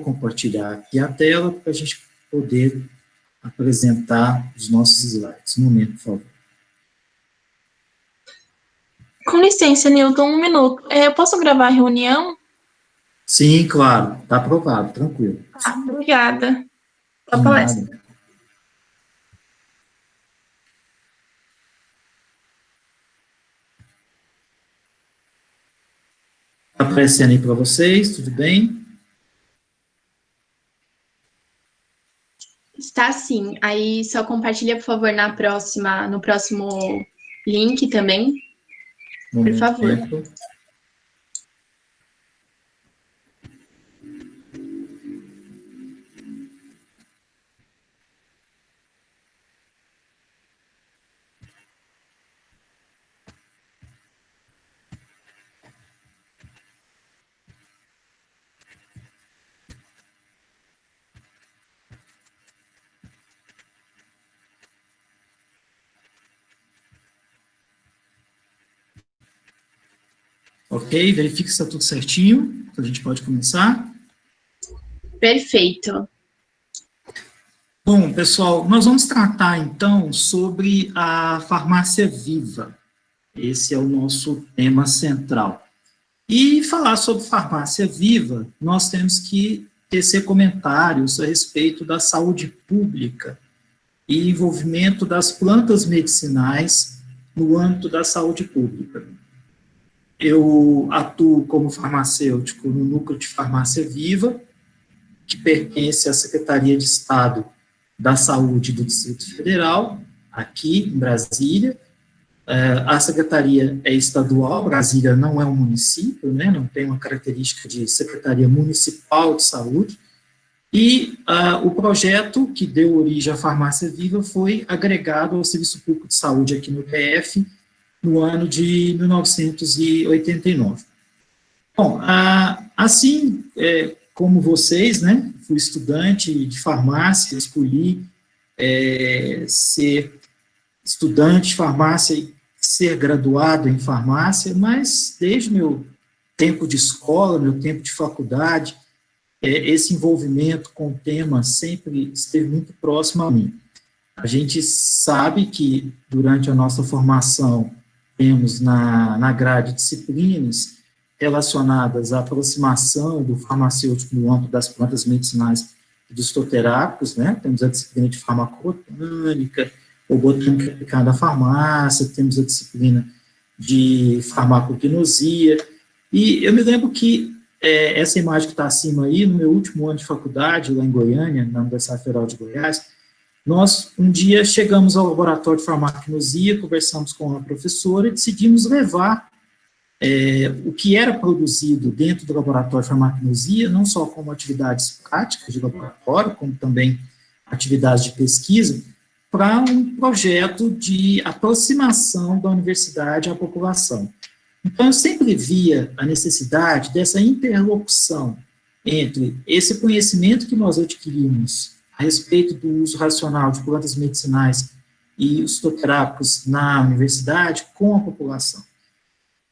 compartilhar aqui a tela para a gente poder apresentar os nossos slides. Um momento, por favor. Com licença, Nilton, um minuto. Eu posso gravar a reunião? Sim, claro. Está aprovado, tranquilo. Obrigada. De nada. Está aparecendo aí para vocês, tudo bem? Está sim. Aí só compartilha, por favor, no próximo link também. Por favor. Ok, verifique se está tudo certinho, então a gente pode começar. Perfeito. Bom, pessoal, nós vamos tratar, então, sobre a farmácia viva. Esse é o nosso tema central. E falar sobre farmácia viva, nós temos que tecer comentários a respeito da saúde pública e envolvimento das plantas medicinais no âmbito da saúde pública. Eu atuo como farmacêutico no Núcleo de Farmácia Viva, que pertence à Secretaria de Estado da Saúde do Distrito Federal, aqui em Brasília. A secretaria é estadual, Brasília não é um município, né, não tem uma característica de Secretaria Municipal de Saúde, e o projeto que deu origem à Farmácia Viva foi agregado ao Serviço Público de Saúde aqui no DF, no ano de 1989. Bom, assim como vocês, né, fui estudante de farmácia, escolhi ser estudante de farmácia e ser graduado em farmácia, mas desde meu tempo de escola, meu tempo de faculdade, esse envolvimento com o tema sempre esteve muito próximo a mim. A gente sabe que durante a nossa formação temos na grade disciplinas relacionadas à aproximação do farmacêutico no âmbito das plantas medicinais e dos fitoterápicos, né? Temos a disciplina de farmacobotânica, ou botânica aplicada à farmácia, temos a disciplina de farmacognosia, e eu me lembro que essa imagem que está acima aí, no meu último ano de faculdade, lá em Goiânia, na Universidade Federal de Goiás, nós, um dia, chegamos ao laboratório de farmacognosia, conversamos com a professora e decidimos levar o que era produzido dentro do laboratório de farmacognosia, não só como atividades práticas de laboratório, como também atividades de pesquisa, para um projeto de aproximação da universidade à população. Então, eu sempre via a necessidade dessa interlocução entre esse conhecimento que nós adquirimos a respeito do uso racional de plantas medicinais e os fitoterápicos na universidade com a população.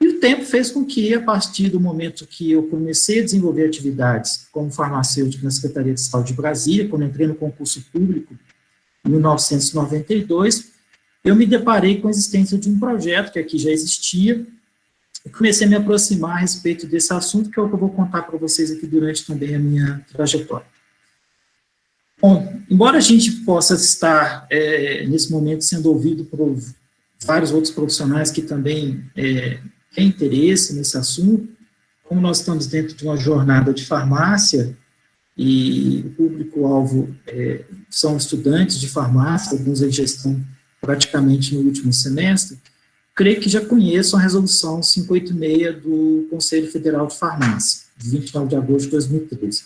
E o tempo fez com que, a partir do momento que eu comecei a desenvolver atividades como farmacêutico na Secretaria de Saúde de Brasília, quando entrei no concurso público, em 1992, eu me deparei com a existência de um projeto que aqui já existia, e comecei a me aproximar a respeito desse assunto, que é o que eu vou contar para vocês aqui durante também a minha trajetória. Bom, embora a gente possa estar, nesse momento, sendo ouvido por vários outros profissionais que também têm interesse nesse assunto, como nós estamos dentro de uma jornada de farmácia, e o público-alvo são estudantes de farmácia, alguns aí já estão praticamente no último semestre, creio que já conheçam a resolução 586 do Conselho Federal de Farmácia, de 29 de agosto de 2013.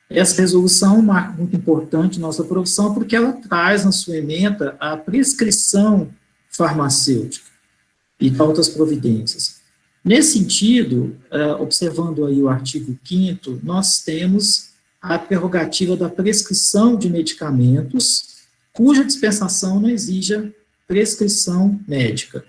Essa resolução é um marco muito importante na nossa profissão, porque ela traz na sua ementa a prescrição farmacêutica e de outras providências. Nesse sentido, observando aí o artigo 5º, nós temos a prerrogativa da prescrição de medicamentos cuja dispensação não exija prescrição médica.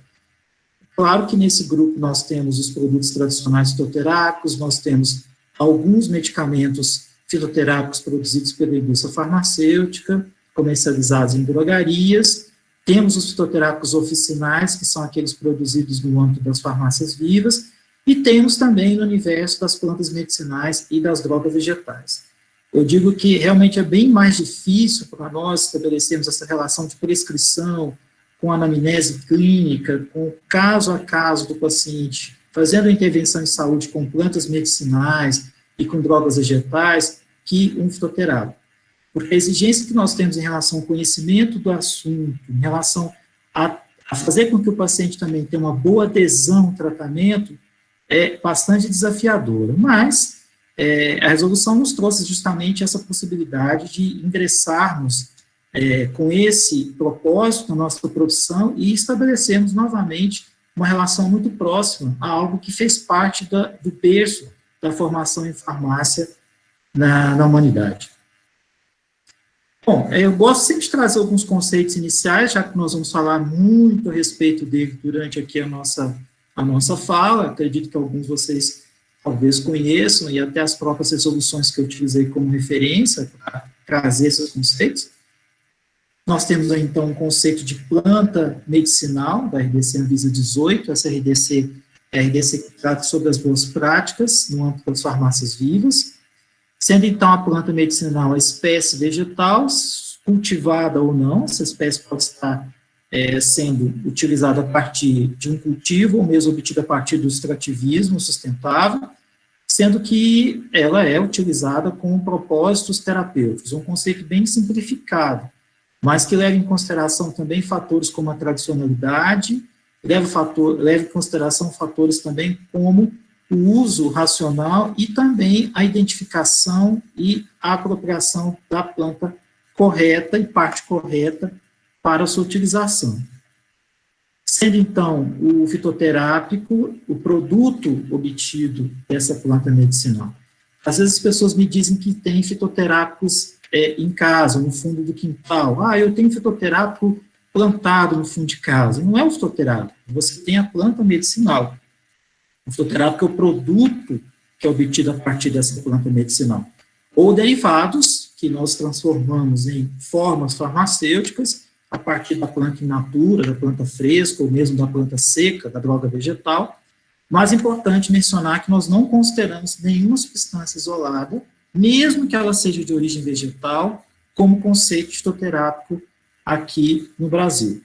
Claro que nesse grupo nós temos os produtos tradicionais fitoterápicos, nós temos alguns medicamentos fitoterápicos produzidos pela indústria farmacêutica, comercializados em drogarias. Temos os fitoterápicos oficinais, que são aqueles produzidos no âmbito das farmácias vivas, e temos também no universo das plantas medicinais e das drogas vegetais. Eu digo que realmente é bem mais difícil para nós estabelecermos essa relação de prescrição com anamnese clínica, com caso a caso do paciente, fazendo a intervenção em saúde com plantas medicinais e com drogas vegetais, que um fitoterápico. Porque a exigência que nós temos em relação ao conhecimento do assunto, em relação a fazer com que o paciente também tenha uma boa adesão ao tratamento, é bastante desafiadora. Mas a resolução nos trouxe justamente essa possibilidade de ingressarmos com esse propósito na nossa produção e estabelecermos novamente uma relação muito próxima a algo que fez parte do berço da formação em farmácia na humanidade. Bom, eu gosto sempre de trazer alguns conceitos iniciais, já que nós vamos falar muito a respeito dele durante aqui a nossa fala. Acredito que alguns de vocês talvez conheçam, e até as próprias resoluções que eu utilizei como referência para trazer esses conceitos. Nós temos aí, então, um conceito de planta medicinal, da RDC Anvisa 18, essa RDC é a RDC que trata sobre as boas práticas no âmbito das farmácias vivas, sendo, então, a planta medicinal a espécie vegetal, cultivada ou não, essa espécie pode estar sendo utilizada a partir de um cultivo, ou mesmo obtida a partir do extrativismo sustentável, sendo que ela é utilizada com propósitos terapêuticos, um conceito bem simplificado, mas que leva em consideração também fatores como a tradicionalidade, leva em consideração fatores também como o uso racional e também a identificação e a apropriação da planta correta e parte correta para a sua utilização. Sendo, então, o fitoterápico o produto obtido dessa planta medicinal. Às vezes as pessoas me dizem que tem fitoterápicos em casa, no fundo do quintal. Eu tenho fitoterápico plantado no fundo de casa. Não é o fitoterápico, você tem a planta medicinal. O fitoterápico é o produto que é obtido a partir dessa planta medicinal. Ou derivados, que nós transformamos em formas farmacêuticas, a partir da planta in natura, da planta fresca, ou mesmo da planta seca, da droga vegetal. Mas é importante mencionar que nós não consideramos nenhuma substância isolada, mesmo que ela seja de origem vegetal, como conceito fitoterápico aqui no Brasil.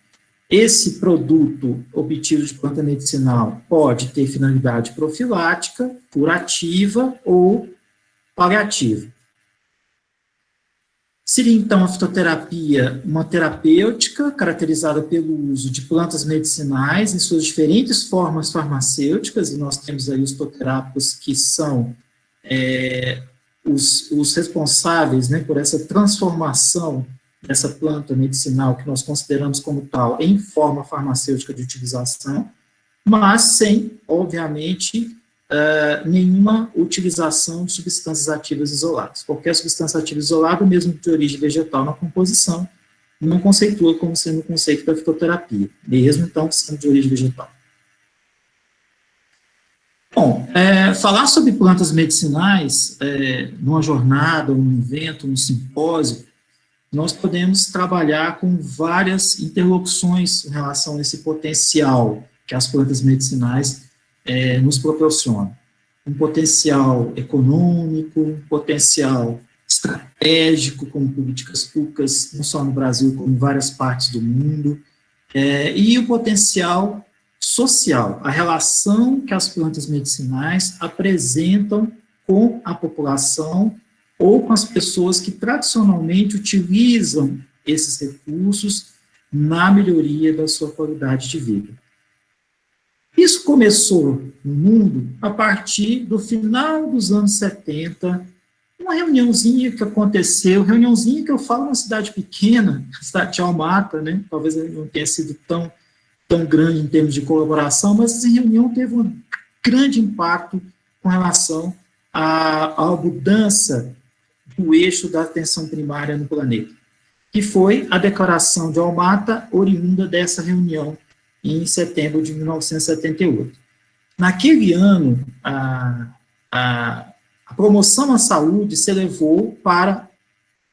Esse produto obtido de planta medicinal pode ter finalidade profilática, curativa ou paliativa. Seria, então, a fitoterapia uma terapêutica caracterizada pelo uso de plantas medicinais em suas diferentes formas farmacêuticas, e nós temos aí os fitoterápicos que são os responsáveis, né, por essa transformação dessa planta medicinal que nós consideramos como tal em forma farmacêutica de utilização, mas sem, obviamente, nenhuma utilização de substâncias ativas isoladas. Qualquer substância ativa isolada, mesmo de origem vegetal na composição, não conceitua como sendo o conceito da fitoterapia, mesmo então sendo de origem vegetal. Bom, falar sobre plantas medicinais numa jornada, num evento, num simpósio, nós podemos trabalhar com várias interlocuções em relação a esse potencial que as plantas medicinais nos proporcionam. Um potencial econômico, um potencial estratégico, como políticas públicas, não só no Brasil, como em várias partes do mundo, e o potencial social, a relação que as plantas medicinais apresentam com a população ou com as pessoas que tradicionalmente utilizam esses recursos na melhoria da sua qualidade de vida. Isso começou no mundo a partir do final dos anos 70, uma reuniãozinha que aconteceu, reuniãozinha que eu falo numa cidade pequena, a cidade de Almata, né? Talvez não tenha sido tão grande em termos de colaboração, mas essa reunião teve um grande impacto com relação à mudança do eixo da atenção primária no planeta, que foi a declaração de Almata, oriunda dessa reunião, em setembro de 1978. Naquele ano, a a promoção à saúde se elevou para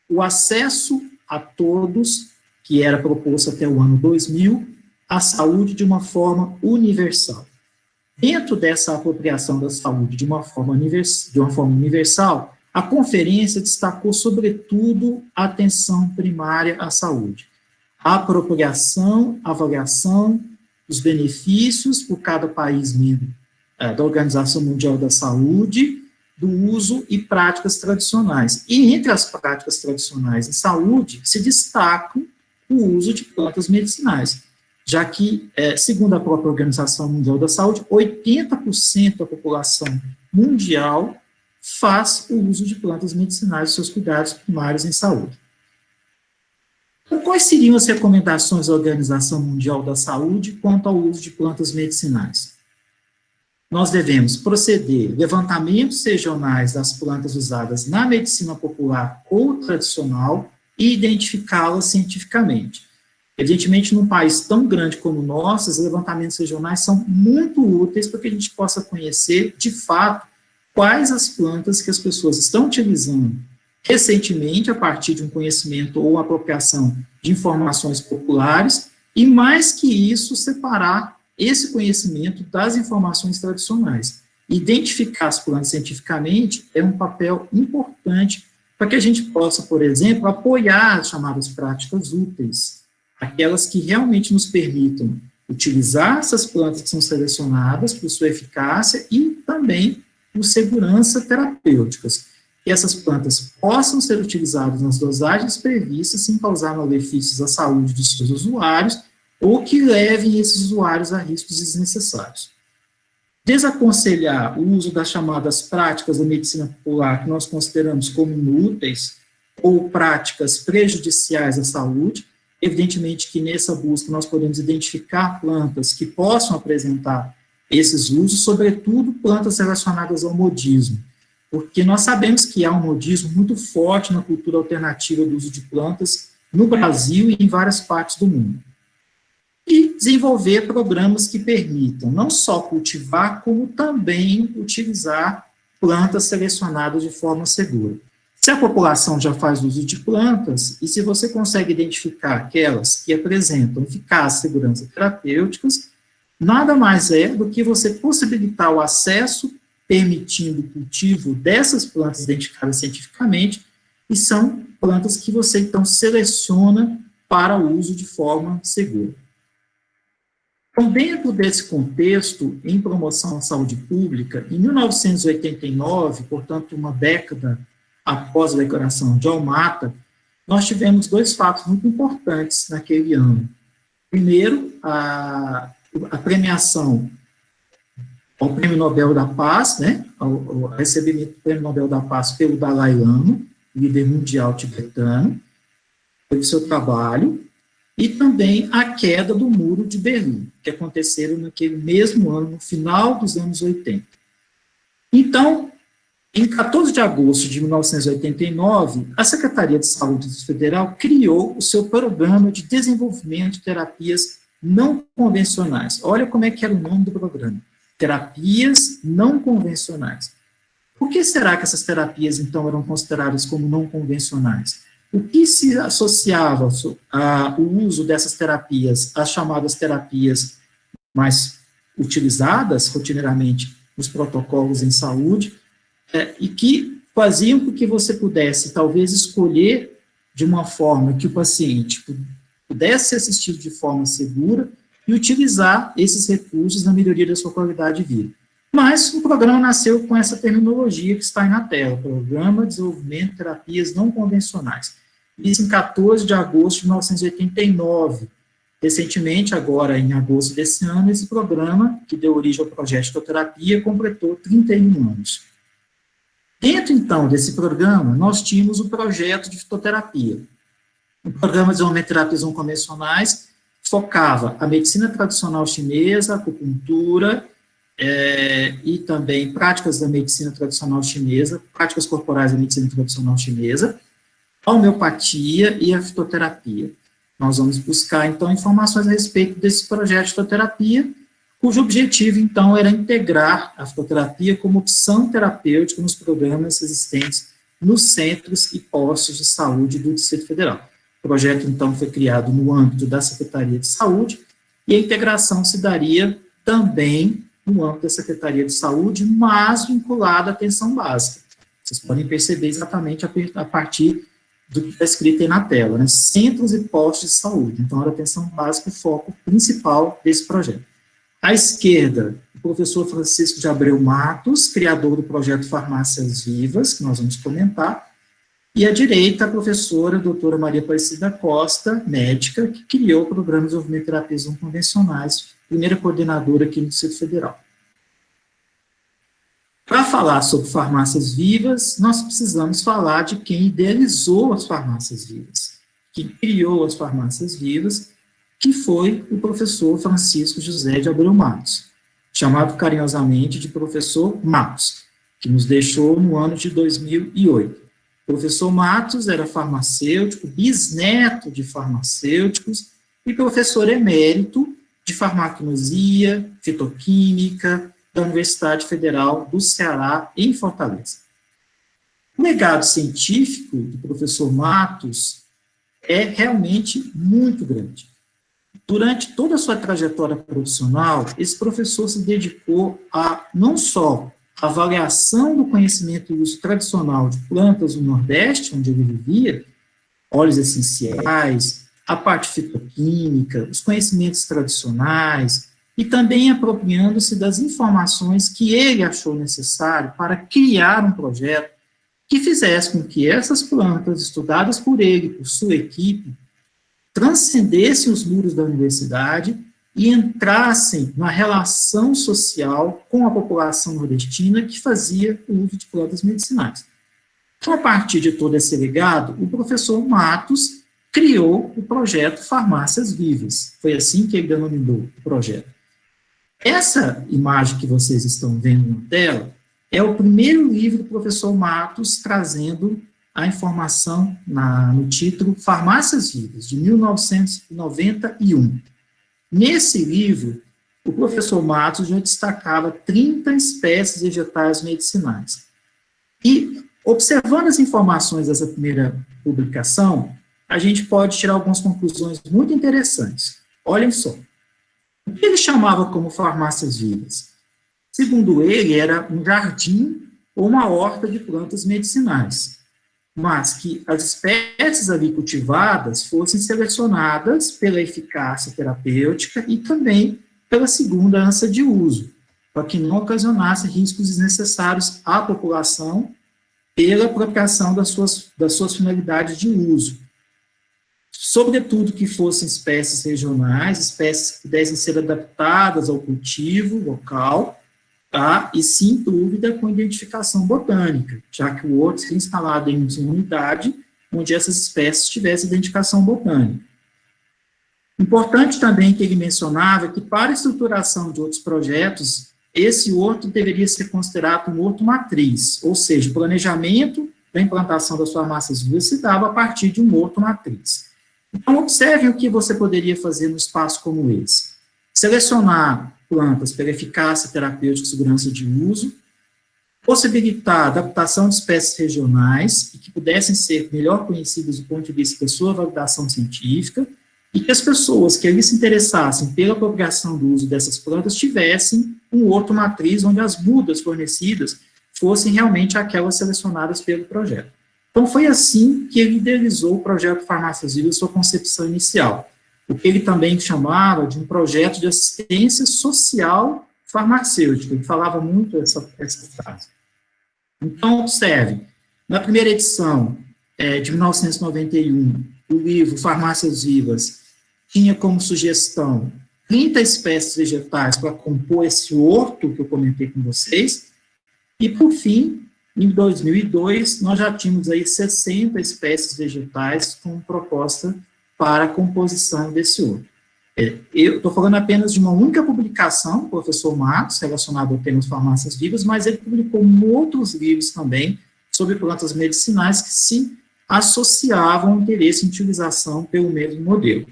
o acesso a todos, que era proposto até o ano 2000, à saúde de uma forma universal. Dentro dessa apropriação da saúde de uma forma universal, a conferência destacou, sobretudo, a atenção primária à saúde. A apropriação, avaliação dos benefícios por cada país membro da Organização Mundial da Saúde, do uso e práticas tradicionais. E entre as práticas tradicionais em saúde, se destaca o uso de plantas medicinais, já que, segundo a própria Organização Mundial da Saúde, 80% da população mundial faz o uso de plantas medicinais e seus cuidados primários em saúde. Então, quais seriam as recomendações da Organização Mundial da Saúde quanto ao uso de plantas medicinais? Nós devemos proceder levantamentos regionais das plantas usadas na medicina popular ou tradicional e identificá-las cientificamente. Evidentemente, num país tão grande como o nosso, os levantamentos regionais são muito úteis para que a gente possa conhecer, de fato, quais as plantas que as pessoas estão utilizando recentemente, a partir de um conhecimento ou apropriação de informações populares, e mais que isso, separar esse conhecimento das informações tradicionais. Identificar as plantas cientificamente é um papel importante para que a gente possa, por exemplo, apoiar as chamadas práticas úteis, aquelas que realmente nos permitam utilizar essas plantas que são selecionadas por sua eficácia e também por segurança terapêuticas, que essas plantas possam ser utilizadas nas dosagens previstas sem causar malefícios à saúde dos seus usuários ou que levem esses usuários a riscos desnecessários. Desaconselhar o uso das chamadas práticas da medicina popular, que nós consideramos como inúteis, ou práticas prejudiciais à saúde. Evidentemente que nessa busca nós podemos identificar plantas que possam apresentar esses usos, sobretudo plantas relacionadas ao modismo, porque nós sabemos que há um modismo muito forte na cultura alternativa do uso de plantas no Brasil e em várias partes do mundo. E desenvolver programas que permitam não só cultivar, como também utilizar plantas selecionadas de forma segura. Se a população já faz uso de plantas, e se você consegue identificar aquelas que apresentam eficácia e segurança terapêuticas, nada mais é do que você possibilitar o acesso, permitindo o cultivo dessas plantas identificadas cientificamente, e são plantas que você, então, seleciona para o uso de forma segura. Então, dentro desse contexto, em promoção à saúde pública, em 1989, portanto, uma década após a declaração de Almata, nós tivemos dois fatos muito importantes naquele ano. Primeiro, a premiação ao Prêmio Nobel da Paz, né, ao recebimento do Prêmio Nobel da Paz pelo Dalai Lama, líder mundial tibetano, pelo seu trabalho, e também a queda do Muro de Berlim, que aconteceram naquele mesmo ano, no final dos anos 80. Então, em 14 de agosto de 1989, a Secretaria de Saúde Federal criou o seu Programa de Desenvolvimento de Terapias Não Convencionais. Olha como é que era o nome do programa. Terapias não convencionais. Por que será que essas terapias, então, eram consideradas como não convencionais? O que se associava ao uso dessas terapias, as chamadas terapias mais utilizadas rotineiramente nos protocolos em saúde, e que faziam com que você pudesse, talvez, escolher de uma forma que o paciente pudesse ser assistido de forma segura e utilizar esses recursos na melhoria da sua qualidade de vida. Mas o programa nasceu com essa terminologia que está aí na tela, Programa de Desenvolvimento de Terapias Não Convencionais. Isso em 14 de agosto de 1989. Recentemente, agora em agosto desse ano, esse programa, que deu origem ao projeto de fitoterapia, completou 31 anos. Dentro, então, desse programa, nós tínhamos o projeto de fitoterapia. O programa de desenvolvimento de terapias não convencionais focava a medicina tradicional chinesa, a acupuntura, e também práticas da medicina tradicional chinesa, práticas corporais da medicina tradicional chinesa, a homeopatia e a fitoterapia. Nós vamos buscar, então, informações a respeito desse projeto de fitoterapia, cujo objetivo, então, era integrar a fitoterapia como opção terapêutica nos programas existentes nos centros e postos de saúde do Distrito Federal. O projeto, então, foi criado no âmbito da Secretaria de Saúde, e a integração se daria também no âmbito da Secretaria de Saúde, mas vinculada à atenção básica. Vocês podem perceber exatamente a partir do que está escrito aí na tela, né? Centros e postos de saúde. Então, era a atenção básica o foco principal desse projeto. À esquerda, o professor Francisco de Abreu Matos, criador do projeto Farmácias Vivas, que nós vamos comentar, e à direita, a professora doutora Maria Aparecida Costa, médica, que criou o Programa de Desenvolvimento de Terapias Não Convencionais, primeira coordenadora aqui no Distrito Federal. Para falar sobre farmácias vivas, nós precisamos falar de quem idealizou as farmácias vivas, quem criou as farmácias vivas, que foi o professor Francisco José de Abreu Matos, chamado carinhosamente de professor Matos, que nos deixou no ano de 2008. O professor Matos era farmacêutico, bisneto de farmacêuticos e professor emérito de farmacologia, fitoquímica, da Universidade Federal do Ceará, em Fortaleza. O legado científico do professor Matos é realmente muito grande. Durante toda a sua trajetória profissional, esse professor se dedicou a, não só a avaliação do conhecimento e uso tradicional de plantas no Nordeste, onde ele vivia, óleos essenciais, a parte fitoquímica, os conhecimentos tradicionais, e também apropriando-se das informações que ele achou necessário para criar um projeto que fizesse com que essas plantas, estudadas por ele e por sua equipe, transcendessem os muros da universidade e entrassem na relação social com a população nordestina que fazia o uso de plantas medicinais. Então, a partir de todo esse legado, o professor Matos criou o projeto Farmácias Vivas. Foi assim que ele denominou o projeto. Essa imagem que vocês estão vendo na tela é o primeiro livro do professor Matos trazendo a informação no título Farmácias Vivas, de 1991. Nesse livro, o professor Matos já destacava 30 espécies vegetais medicinais. E, observando as informações dessa primeira publicação, a gente pode tirar algumas conclusões muito interessantes. Olhem só. O que ele chamava como farmácias vivas? Segundo ele, era um jardim ou uma horta de plantas medicinais, mas que as espécies ali cultivadas fossem selecionadas pela eficácia terapêutica e também pela segurança de uso, para que não ocasionasse riscos desnecessários à população pela apropriação das suas finalidades de uso. Sobretudo que fossem espécies regionais, espécies que pudessem ser adaptadas ao cultivo local, tá? E, sem dúvida, com identificação botânica, já que o horto seria instalado em uma unidade onde essas espécies tivessem identificação botânica. Importante também que ele mencionava que, para a estruturação de outros projetos, esse horto deveria ser considerado um horto matriz, ou seja, o planejamento da implantação das farmácias vivas se dava a partir de um horto matriz. Então, observe o que você poderia fazer no espaço como esse. Selecionar plantas pela eficácia terapêutica e segurança de uso, possibilitar a adaptação de espécies regionais e que pudessem ser melhor conhecidas do ponto de vista da sua validação científica, e que as pessoas que ali se interessassem pela apropriação do uso dessas plantas tivessem um horto matriz onde as mudas fornecidas fossem realmente aquelas selecionadas pelo projeto. Então, foi assim que ele idealizou o projeto Farmácias Vivas, sua concepção inicial, o que ele também chamava de um projeto de assistência social farmacêutica. Ele falava muito essa frase. Então, observe, na primeira edição de 1991, o livro Farmácias Vivas tinha como sugestão 30 espécies vegetais para compor esse horto que eu comentei com vocês, e, por fim, em 2002, nós já tínhamos aí 60 espécies vegetais com proposta para a composição desse horto. Eu estou falando apenas de uma única publicação, do professor Matos, relacionado ao tema farmácias vivas, mas ele publicou outros livros também sobre plantas medicinais que se associavam ao interesse em utilização pelo mesmo modelo.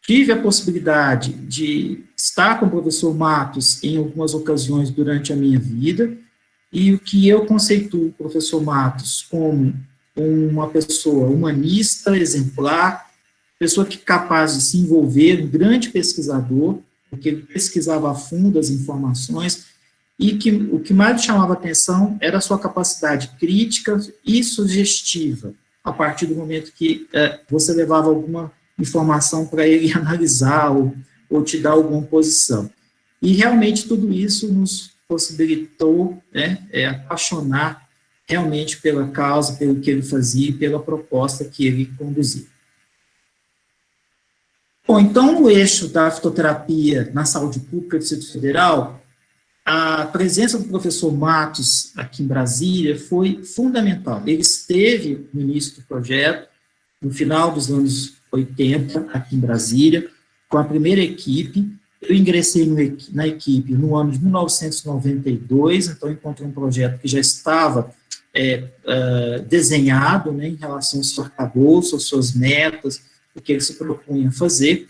Tive a possibilidade de estar com o professor Matos em algumas ocasiões durante a minha vida, e o que eu conceituo o professor Matos como uma pessoa humanista, exemplar, pessoa que é capaz de se envolver, um grande pesquisador, porque ele pesquisava a fundo as informações, e que o que mais chamava atenção era a sua capacidade crítica e sugestiva, a partir do momento que você levava alguma informação para ele analisar ou te dar alguma posição. E realmente tudo isso nos possibilitou apaixonar realmente pela causa, pelo que ele fazia e pela proposta que ele conduzia. Bom, então, no eixo da fitoterapia na saúde pública do Distrito Federal, a presença do professor Matos aqui em Brasília foi fundamental. Ele esteve no início do projeto, no final dos anos 80, aqui em Brasília, com a primeira equipe. Eu ingressei na equipe no ano de 1992, então encontrei um projeto que já estava desenhado, né, em relação ao seu arcabouço, às suas metas, o que ele se propunha fazer,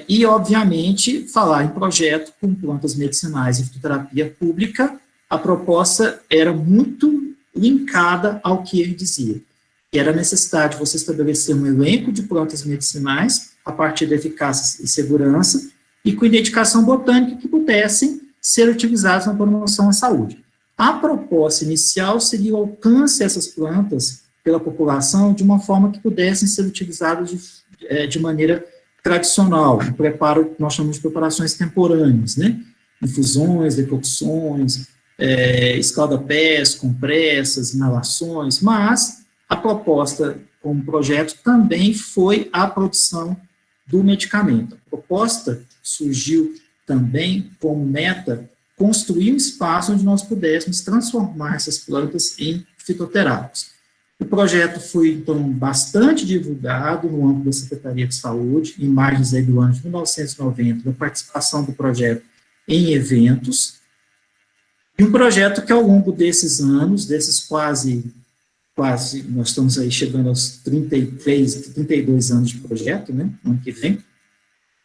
e, obviamente, falar em projeto com plantas medicinais e fitoterapia pública, a proposta era muito linkada ao que ele dizia, que era a necessidade de você estabelecer um elenco de plantas medicinais a partir da eficácia e segurança e com identificação botânica que pudessem ser utilizadas na promoção à saúde. A proposta inicial seria o alcance dessas plantas pela população de uma forma que pudessem ser utilizadas de maneira tradicional, um preparo que nós chamamos de preparações temporâneas, né? Infusões, decocções, escaldapés, compressas, inalações, mas a proposta como projeto também foi a produção do medicamento. A proposta surgiu também como meta construir um espaço onde nós pudéssemos transformar essas plantas em fitoterápicos. O projeto foi, então, bastante divulgado no âmbito da Secretaria de Saúde, imagens aí do ano de 1990, da participação do projeto em eventos, e um projeto que, ao longo desses anos, desses quase, nós estamos aí chegando aos 32 anos de projeto, né, no ano que vem,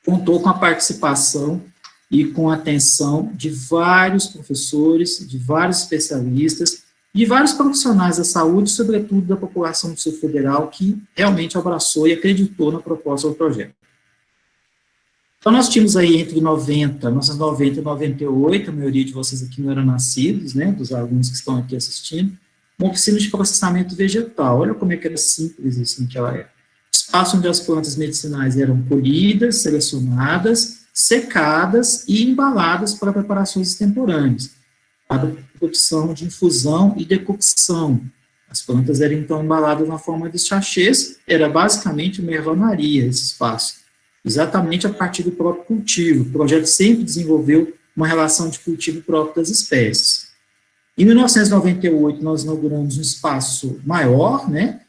contou com a participação e com a atenção de vários professores, de vários especialistas, de vários profissionais da saúde, sobretudo da população do Distrito Federal, que realmente abraçou e acreditou na proposta do projeto. Então, nós tínhamos aí entre 1990 e 98, a maioria de vocês aqui não eram nascidos, né, dos alunos que estão aqui assistindo, uma oficina de processamento vegetal. Olha como é que era simples isso naquela época. Espaço onde as plantas medicinais eram colhidas, selecionadas, secadas e embaladas para preparações extemporâneas, para a produção de infusão e decocção. As plantas eram, então, embaladas na forma de sachês, era basicamente uma ervanaria esse espaço, exatamente a partir do próprio cultivo. O projeto sempre desenvolveu uma relação de cultivo próprio das espécies. Em 1998, nós inauguramos um espaço maior, né,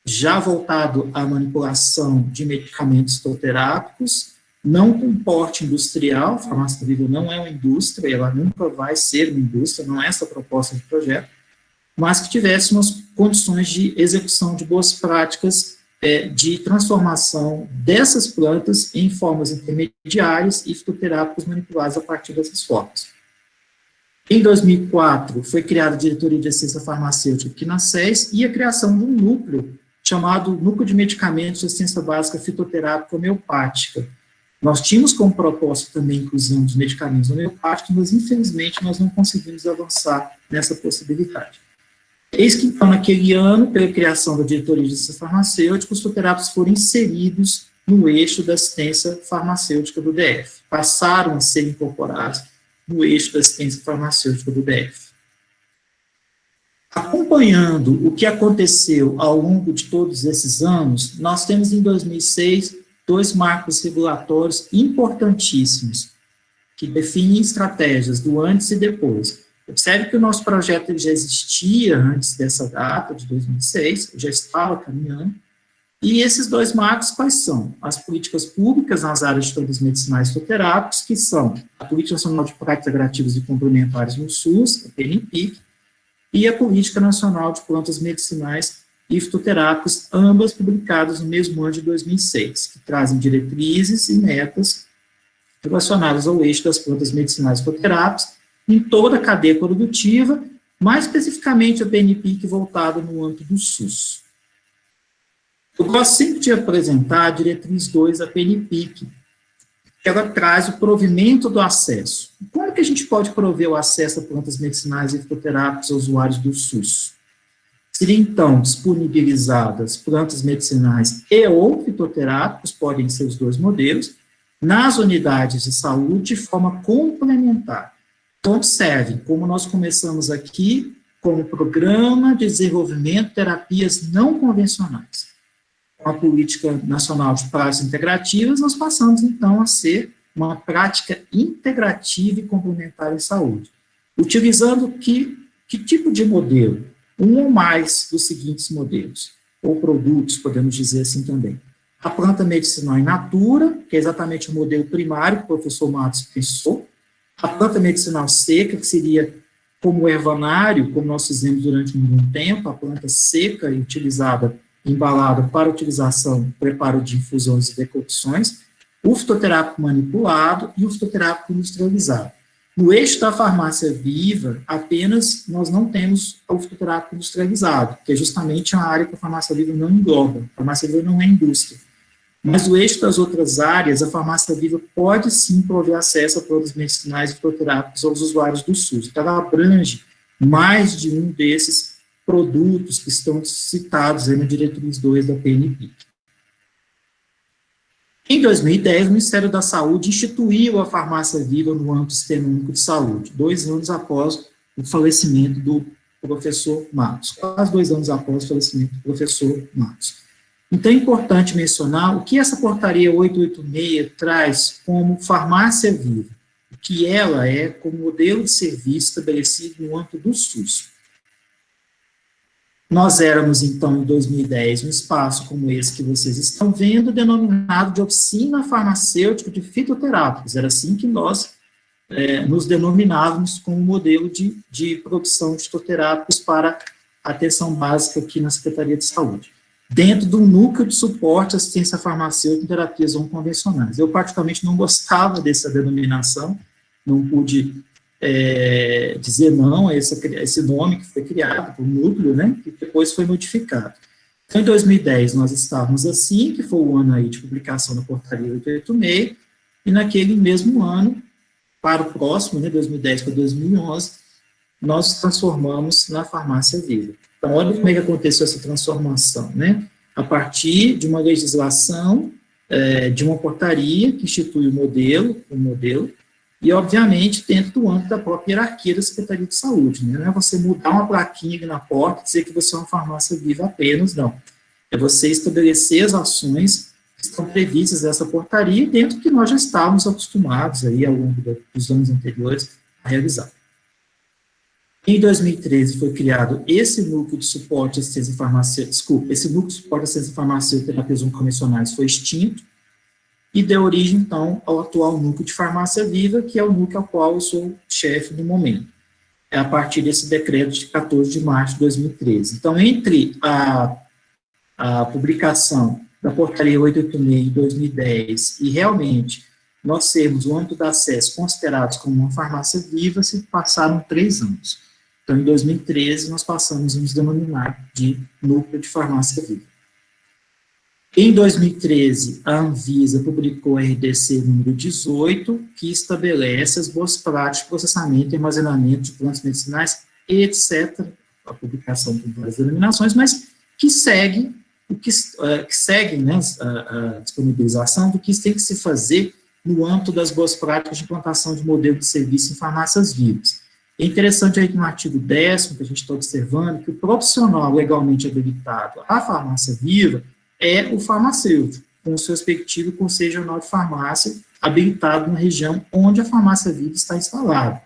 já voltado à manipulação de medicamentos fitoterápicos, não com porte industrial. A farmácia viva não é uma indústria, ela nunca vai ser uma indústria, não é essa a proposta de projeto, mas que tivesse umas condições de execução de boas práticas de transformação dessas plantas em formas intermediárias e fitoterápicos manipulados a partir dessas formas. Em 2004, foi criada a Diretoria de Assistência Farmacêutica aqui na SES e a criação de um núcleo chamado Núcleo de Medicamentos de Assistência Básica Fitoterápica Homeopática. Nós tínhamos como propósito também a inclusão dos medicamentos homeopáticos, mas infelizmente nós não conseguimos avançar nessa possibilidade. Eis que, então, naquele ano, pela criação da Diretoria de Assistência Farmacêutica, os fitoterápicos foram inseridos no eixo da assistência farmacêutica do DF, passaram a ser incorporados no eixo da assistência farmacêutica do DF. Acompanhando o que aconteceu ao longo de todos esses anos, nós temos em 2006 dois marcos regulatórios importantíssimos, que definem estratégias do antes e depois. Observe que o nosso projeto ele já existia antes dessa data, de 2006, já estava caminhando, e esses dois marcos quais são? As políticas públicas nas áreas de plantas medicinais e fitoterápicos, que são a Política Nacional de Práticas Integrativas e Complementares no SUS, a PNPIC, e a Política Nacional de Plantas Medicinais e fitoterápicos, ambas publicadas no mesmo ano de 2006, que trazem diretrizes e metas relacionadas ao eixo das plantas medicinais e fitoterápicas em toda a cadeia produtiva, mais especificamente a PNPIC voltada no âmbito do SUS. Eu gosto sempre de apresentar a diretriz 2 da PNPIC, que ela traz o provimento do acesso. Como que a gente pode prover o acesso a plantas medicinais e fitoterápicos aos usuários do SUS? Seriam, então, disponibilizadas plantas medicinais e ou fitoterápicos, podem ser os dois modelos, nas unidades de saúde de forma complementar. Então, observem, como nós começamos aqui, como programa de desenvolvimento de terapias não convencionais. Com a Política Nacional de Práticas Integrativas, nós passamos, então, a ser uma prática integrativa e complementar em saúde. Utilizando que tipo de modelo? Um ou mais dos seguintes modelos, ou produtos, podemos dizer assim também. A planta medicinal in natura, que é exatamente o modelo primário que o professor Matos pensou. A planta medicinal seca, que seria como o ervanário, como nós fizemos durante um bom tempo, a planta seca e utilizada, embalada para utilização, preparo de infusões e decocções, o fitoterápico manipulado e o fitoterápico industrializado. No eixo da farmácia viva, apenas nós não temos o fitoterápico industrializado, que é justamente a área que a farmácia viva não engloba. A farmácia viva não é indústria. Mas no eixo das outras áreas, a farmácia viva pode sim prover acesso a produtos medicinais e fitoterápicos aos usuários do SUS. Então, ela abrange mais de um desses produtos que estão citados aí na diretriz 2 da PNPIC. Em 2010, o Ministério da Saúde instituiu a farmácia viva no âmbito do Sistema Único de Saúde, 2 anos após o falecimento do professor Matos, quase 2 anos após o falecimento do professor Matos. Então, é importante mencionar o que essa portaria 886 traz como farmácia viva, o que ela é como modelo de serviço estabelecido no âmbito do SUS. Nós éramos, então, em 2010, um espaço como esse que vocês estão vendo, denominado de oficina farmacêutica de fitoterápicos. Era assim que nós nos denominávamos como modelo de produção de fitoterápicos para atenção básica aqui na Secretaria de Saúde, dentro do núcleo de suporte à assistência farmacêutica em terapias não convencionais. Eu, particularmente, não gostava dessa denominação, não pude dizer não a esse nome que foi criado, o núcleo, né, que depois foi modificado. Então, em 2010, nós estávamos assim, que foi o ano aí de publicação da portaria 886, e naquele mesmo ano, para o próximo, né, 2010 para 2011, nós nos transformamos na farmácia viva. Então, olha como é que aconteceu essa transformação, né? A partir de uma legislação, de uma portaria que institui o modelo, e, obviamente, dentro do âmbito da própria hierarquia da Secretaria de Saúde, né? Não é você mudar uma plaquinha ali na porta e dizer que você é uma farmácia viva apenas, não. É você estabelecer as ações que estão previstas nessa portaria, dentro do que nós já estávamos acostumados aí, ao longo dos anos anteriores, a realizar. Em 2013 foi criado esse núcleo de suporte à assistência farmacêutica, esse núcleo de suporte à assistência farmacêutica e terapias não convencionais foi extinto, e deu origem, então, ao atual núcleo de farmácia viva, que é o núcleo ao qual eu sou chefe no momento. É a partir desse decreto de 14 de março de 2013. Então, entre a publicação da portaria 886 de 2010 e realmente nós sermos, no âmbito do acesso, considerados como uma farmácia viva, se passaram 3 anos. Então, em 2013, nós passamos a nos denominar de núcleo de farmácia viva. Em 2013, a Anvisa publicou a RDC número 18, que estabelece as boas práticas de processamento e armazenamento de plantas medicinais, etc. A publicação com várias denominações, mas que segue né, a disponibilização do que tem que se fazer no âmbito das boas práticas de implantação de modelo de serviço em farmácias vivas. É interessante aí que no artigo 10º, que a gente está observando, que o profissional legalmente habilitado à farmácia viva é o farmacêutico, com o seu respectivo Conselho Regional de Farmácia, habilitado na região onde a farmácia viva está instalada.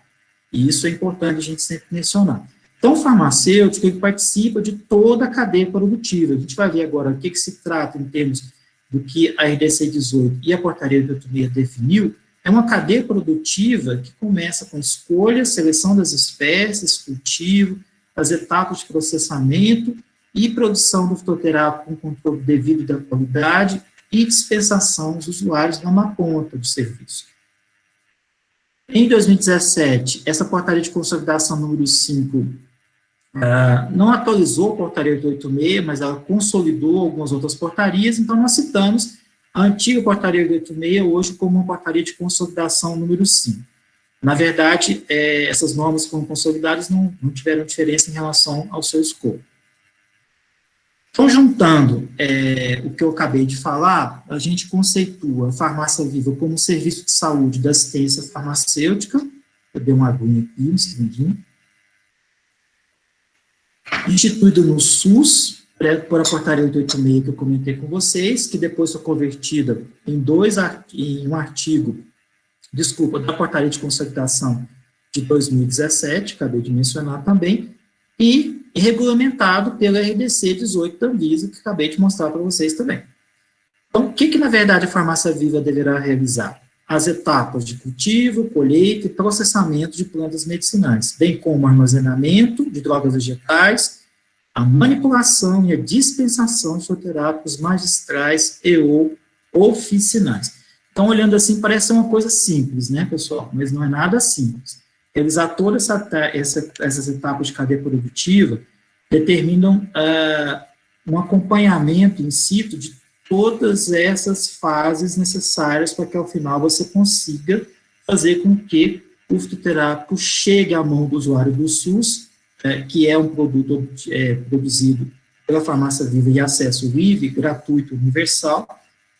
E isso é importante a gente sempre mencionar. Então, o farmacêutico, ele participa de toda a cadeia produtiva. A gente vai ver agora o que se trata em termos do que a RDC 18 e a portaria 886 definiu. É uma cadeia produtiva que começa com escolha, seleção das espécies, cultivo, as etapas de processamento, e produção do fitoterápico com controle devido da qualidade e dispensação dos usuários na má conta do serviço. Em 2017, essa portaria de consolidação número 5 não atualizou a portaria 886, mas ela consolidou algumas outras portarias, então nós citamos a antiga portaria 886 hoje como uma portaria de consolidação número 5. Na verdade, essas normas que foram consolidadas não tiveram diferença em relação ao seu escopo. Então, juntando o que eu acabei de falar, a gente conceitua a farmácia viva como um serviço de saúde da assistência farmacêutica. Eu dei uma aguinha aqui, um segundinho. Instituído no SUS, por a portaria 886 que eu comentei com vocês, que depois foi convertida em um artigo, da portaria de consolidação de 2017, acabei de mencionar também, e regulamentado pela RDC 18 da Anvisa, que acabei de mostrar para vocês também. Então, o que, na verdade, a farmácia viva deverá realizar? As etapas de cultivo, colheita e processamento de plantas medicinais, bem como o armazenamento de drogas vegetais, a manipulação e a dispensação de fitoterápicos magistrais e ou oficinais. Então, olhando assim, parece uma coisa simples, né, pessoal? Mas não é nada simples. Realizar todas essas etapas de cadeia produtiva determinam um acompanhamento in situ de todas essas fases necessárias para que, ao final, você consiga fazer com que o fitoterápico chegue à mão do usuário do SUS, que é um produto produzido pela farmácia viva e acesso livre, gratuito, universal,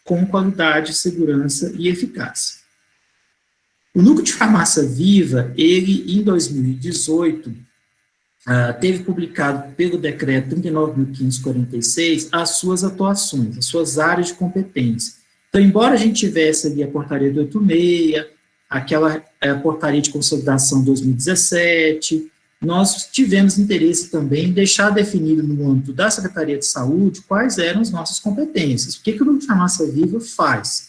com qualidade, segurança e eficácia. O núcleo de farmácia viva, ele, em 2018, teve publicado pelo decreto 39.546 as suas atuações, as suas áreas de competência. Então, embora a gente tivesse ali a portaria do 86, aquela portaria de consolidação 2017, nós tivemos interesse também em deixar definido no âmbito da Secretaria de Saúde quais eram as nossas competências. O que o núcleo de farmácia viva faz?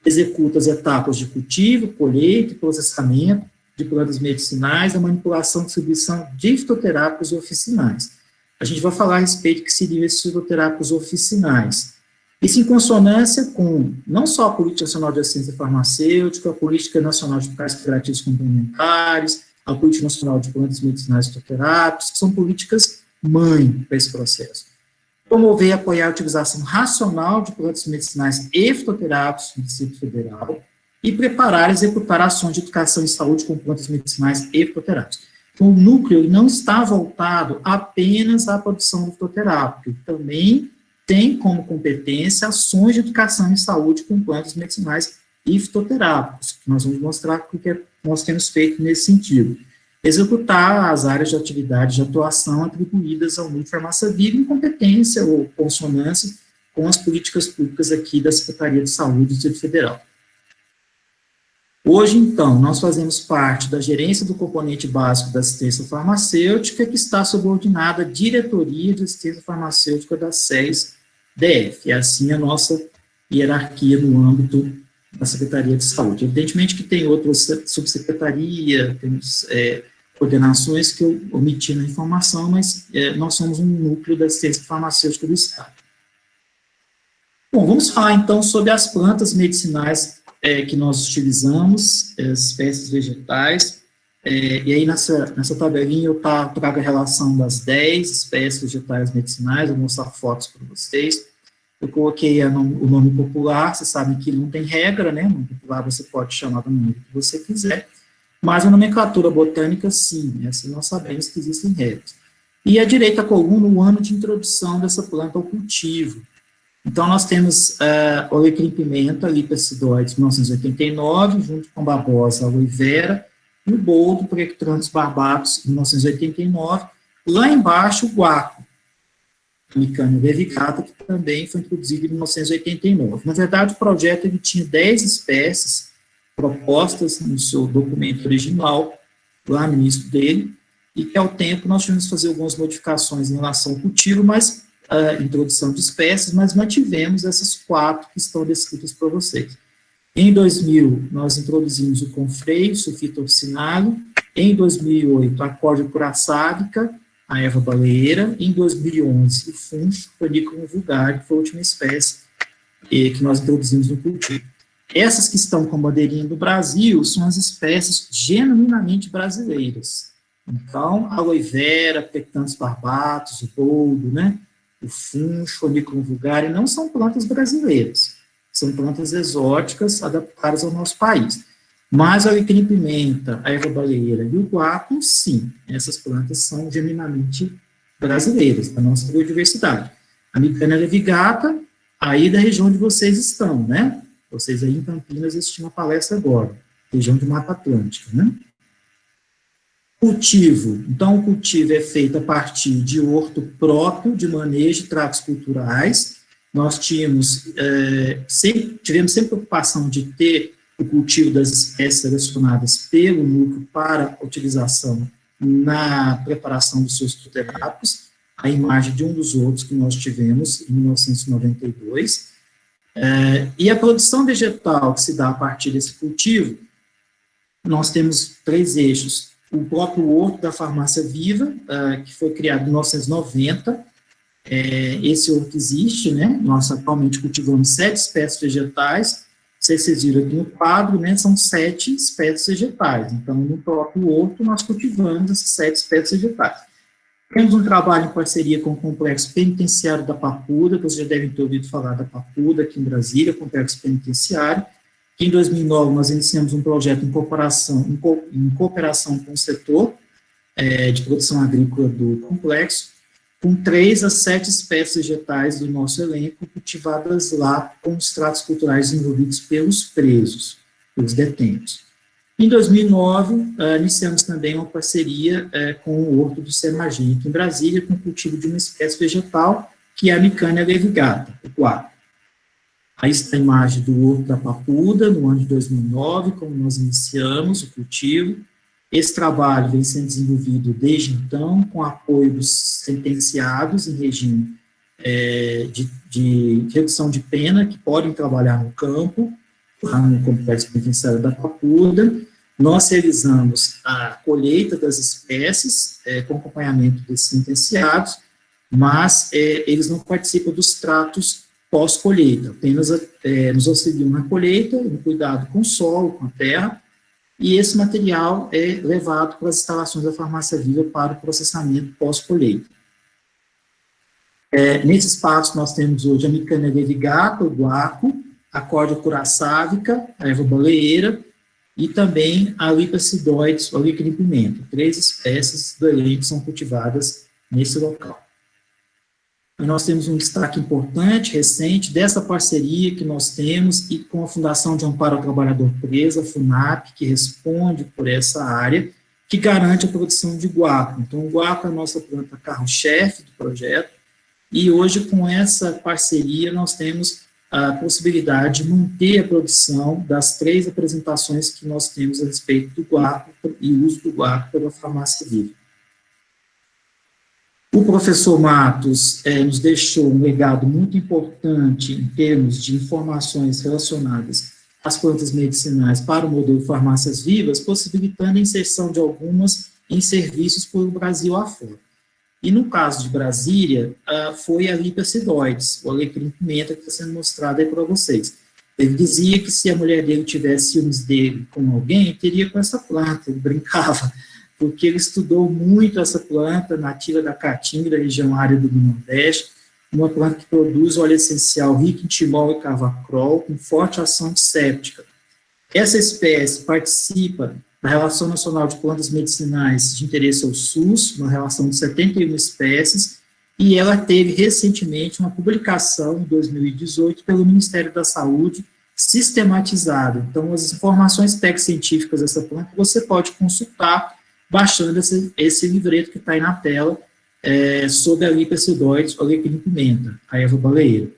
Executa as etapas de cultivo, colheita e processamento de plantas medicinais, a manipulação e distribuição de fitoterápicos oficinais. A gente vai falar a respeito do que seriam esses fitoterápicos oficinais. Isso em consonância com não só a Política Nacional de Assistência Farmacêutica, a Política Nacional de Práticas Curativas Complementares, a Política Nacional de Plantas Medicinais e Fitoterápicos, que são políticas mãe para esse processo. Promover e apoiar a utilização racional de plantas medicinais e fitoterápicos no Distrito Federal e preparar e executar ações de educação em saúde com plantas medicinais e fitoterápicos. Então, o núcleo não está voltado apenas à produção do fitoterápico, também tem como competência ações de educação em saúde com plantas medicinais e fitoterápicos, que nós vamos mostrar o que nós temos feito nesse sentido. Executar as áreas de atividade de atuação atribuídas ao núcleo de farmácia viva em competência ou consonância com as políticas públicas aqui da Secretaria de Saúde do Distrito Federal. Hoje, então, nós fazemos parte da gerência do componente básico da assistência farmacêutica, que está subordinada à diretoria de assistência farmacêutica da SES-DF. É assim a nossa hierarquia no âmbito da Secretaria de Saúde. Evidentemente que tem outras subsecretaria, temos coordenações que eu omiti na informação, mas nós somos um núcleo da assistência farmacêutica do Estado. Bom, vamos falar então sobre as plantas medicinais que nós utilizamos, as espécies vegetais, e aí nessa tabelinha eu trago a relação das 10 espécies vegetais medicinais, vou mostrar fotos para vocês. Eu coloquei o nome popular, vocês sabem que não tem regra, né? O nome popular você pode chamar do nome que você quiser, mas a nomenclatura botânica, sim, né? Assim nós sabemos que existem regras. E à direita coluna, o ano de introdução dessa planta ao cultivo. Então, nós temos Alecrim-pimenta, Lipacidoides, 1989, junto com Babosa, Aloe Vera, e o Boldo, Prectranus barbatus, 1989. Lá embaixo, o Guaco, Micânia vervicata, que também foi introduzido em 1989. Na verdade, o projeto ele tinha 10 espécies propostas no seu documento original, lá no início dele, e que, ao tempo, nós tivemos que fazer algumas modificações em relação ao cultivo, mas a introdução de espécies, mas mantivemos essas 4 que estão descritas para vocês. Em 2000, nós introduzimos o confreio, sulfito officinale. Em 2008, a córdia curaçábica. a erva baleeira, e em 2011 o funcho Panicum vulgare, que foi a última espécie que nós introduzimos no cultivo. Essas que estão com a bandeirinha do Brasil são as espécies genuinamente brasileiras. Então, a aloe vera, Pectanus barbatus, o boldo, né, o funcho, Panicum vulgare, não são plantas brasileiras, são plantas exóticas adaptadas ao nosso país. Mas a alecrim-pimenta, a erva baleeira e o guaco, sim, essas plantas são genuinamente brasileiras, da nossa biodiversidade. A Micânia levigata, aí da região onde vocês estão, né? Vocês aí em Campinas assistindo a palestra agora, região de Mata Atlântica, né? Cultivo. Então, o cultivo é feito a partir de horto próprio, de manejo de tratos culturais. Nós tivemos sempre preocupação de ter o cultivo das espécies selecionadas pelo núcleo para utilização na preparação dos seus fitoterápicos, a imagem de um dos outros que nós tivemos em 1992. E a produção vegetal que se dá a partir desse cultivo, nós temos 3 eixos. O próprio horto da farmácia viva, que foi criado em 1990, esse horto existe, né? Nós atualmente cultivamos 7 espécies vegetais. Vocês viram aqui no quadro, né? São 7 espécies vegetais. Então, no próprio horto, nós cultivamos essas 7 espécies vegetais. Temos um trabalho em parceria com o Complexo Penitenciário da Papuda, que vocês já devem ter ouvido falar da Papuda, aqui em Brasília, Complexo Penitenciário. Em 2009, nós iniciamos um projeto em cooperação com o setor de produção agrícola do complexo, com 3 a 7 espécies vegetais do nosso elenco, cultivadas lá com os tratos culturais desenvolvidos pelos presos, pelos detentos. Em 2009, iniciamos também uma parceria com o Horto do Semagem, aqui em Brasília, com o cultivo de uma espécie vegetal, que é a Micânia levigata, o guaco. Aí está a imagem do Horto da Papuda, no ano de 2009, como nós iniciamos o cultivo. Esse trabalho vem sendo desenvolvido desde então, com apoio dos sentenciados em regime de redução de pena, que podem trabalhar no campo, lá no Complexo Penitenciário da Papuda. Nós realizamos a colheita das espécies, com acompanhamento desses sentenciados, mas eles não participam dos tratos pós-colheita, apenas nos auxiliam na colheita, no cuidado com o solo, com a terra, e esse material é levado para as instalações da farmácia viva para o processamento pós-colheita. Nesse espaço nós temos hoje a Micânia levigata, o guaco, a Cordia curaçávica, a erva baleeira, e também a Lipacidoides, o alecrim-pimenta. 3 espécies do elenco são cultivadas nesse local. E nós temos um destaque importante, recente, dessa parceria que nós temos e com a Fundação de Amparo ao Trabalhador Preso, a FUNAP, que responde por essa área, que garante a produção de guaco. Então, o guaco é a nossa planta carro-chefe do projeto, e hoje, com essa parceria, nós temos a possibilidade de manter a produção das 3 apresentações que nós temos a respeito do guaco e uso do guaco pela farmácia viva. O professor Matos nos deixou um legado muito importante em termos de informações relacionadas às plantas medicinais para o modelo Farmácias Vivas, possibilitando a inserção de algumas em serviços pelo Brasil afora. E no caso de Brasília, foi a Lipacidoides, o alecrim-pimenta que está sendo mostrado aí para vocês. Ele dizia que se a mulher dele tivesse ciúmes dele com alguém, teria com essa planta, ele brincava, porque ele estudou muito essa planta nativa da Caatinga, da região árida do Nordeste, uma planta que produz óleo essencial rico em timol e cavacrol, com forte ação antisséptica. Essa espécie participa da Relação Nacional de Plantas Medicinais de Interesse ao SUS, uma relação de 71 espécies, e ela teve recentemente uma publicação, em 2018, pelo Ministério da Saúde, sistematizada. Então, as informações técnico-científicas dessa planta você pode consultar baixando esse livreto que está aí na tela, sobre a Lipacidoides, o alecrim-pimenta, a erva baleeira,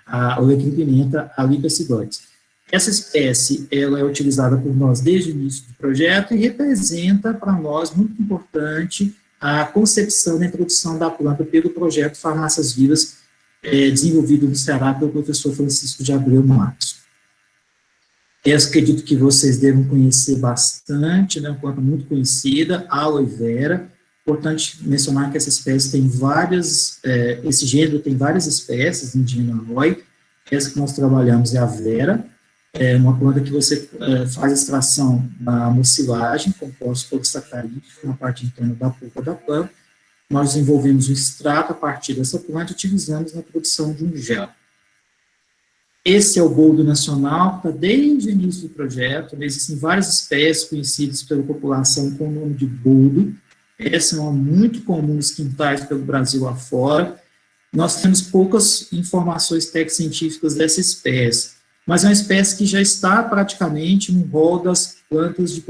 a alecrim-pimenta, a Lipacidoides. Essa espécie, ela é utilizada por nós desde o início do projeto e representa para nós, muito importante, a concepção da introdução da planta pelo projeto Farmácias Vivas, desenvolvido no Ceará pelo professor Francisco de Abreu Matos. Eu acredito que vocês devem conhecer bastante, né, uma planta muito conhecida, a aloe vera. Importante mencionar que essa espécie tem várias, esse gênero tem várias espécies, Indiana Roy. Essa que nós trabalhamos é a Vera, é uma planta que você faz extração da mucilagem, composto polissacarídeo, na parte interna da polpa da planta. Nós desenvolvemos um extrato a partir dessa planta e utilizamos na produção de um gel. Esse é o boldo nacional, que está desde o início do projeto. Existem várias espécies conhecidas pela população com o nome de boldo. Essas são muito comuns quintais pelo Brasil afora. Nós temos poucas informações técnico-científicas dessa espécie, mas é uma espécie que já está praticamente no rol das plantas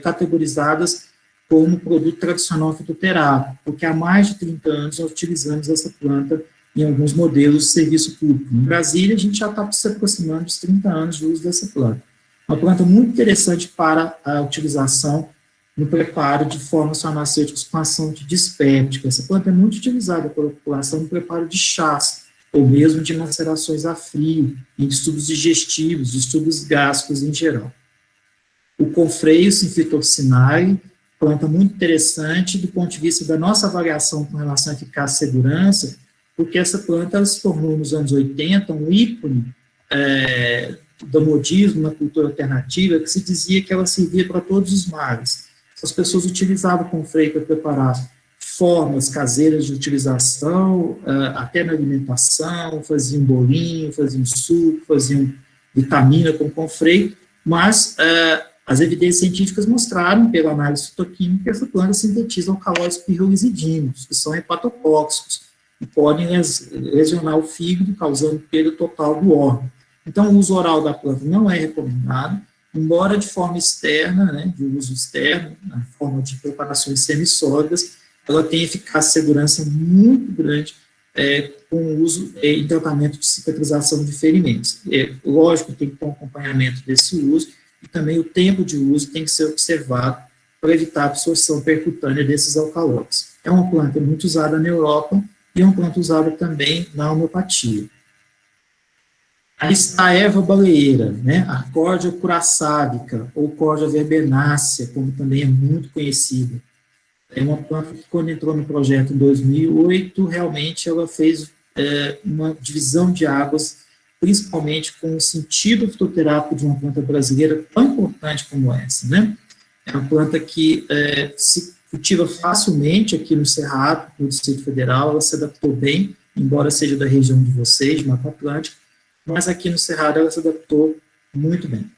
categorizadas como produto tradicional fitoterápico, porque há mais de 30 anos nós utilizamos essa planta em alguns modelos de serviço público. Em Brasília, a gente já está se aproximando dos 30 anos de uso dessa planta. Uma planta muito interessante para a utilização no preparo de formas farmacêuticas com ação antidispéptica. Essa planta é muito utilizada pela população no preparo de chás, ou mesmo de macerações a frio, em distúrbios digestivos, distúrbios gástricos em geral. O confreio sinfitoxinale, planta muito interessante do ponto de vista da nossa avaliação com relação à eficácia e segurança, porque essa planta ela se tornou nos anos 80 um ícone do modismo na cultura alternativa, que se dizia que ela servia para todos os males. As pessoas utilizavam o confreio para preparar formas caseiras de utilização, até na alimentação, faziam bolinho, faziam suco, faziam vitamina com confreio, mas as evidências científicas mostraram, pela análise fitoquímica, que essa planta sintetiza alcaloides pirrolizidinos, que são hepatotóxicos, e podem lesionar o fígado, causando perda total do órgão. Então, o uso oral da planta não é recomendado, embora de forma externa, né, de uso externo, na forma de preparações semissólidas, ela tem eficácia e segurança muito grande com o uso em tratamento de cicatrização de ferimentos. Lógico, tem que ter um acompanhamento desse uso, e também o tempo de uso tem que ser observado para evitar a absorção percutânea desses alcaloides. É uma planta muito usada na Europa e é uma planta usada também na homeopatia. Aí está a erva baleeira, né, a Cordia curaçábica, ou Cordia verbenácea, como também é muito conhecida. É uma planta que, quando entrou no projeto em 2008, realmente ela fez uma divisão de águas, principalmente com o sentido fitoterápico de uma planta brasileira tão importante como essa, né? É uma planta que se cultiva facilmente aqui no Cerrado, no Distrito Federal, ela se adaptou bem, embora seja da região de vocês, de Mata Atlântica, mas aqui no Cerrado ela se adaptou muito bem.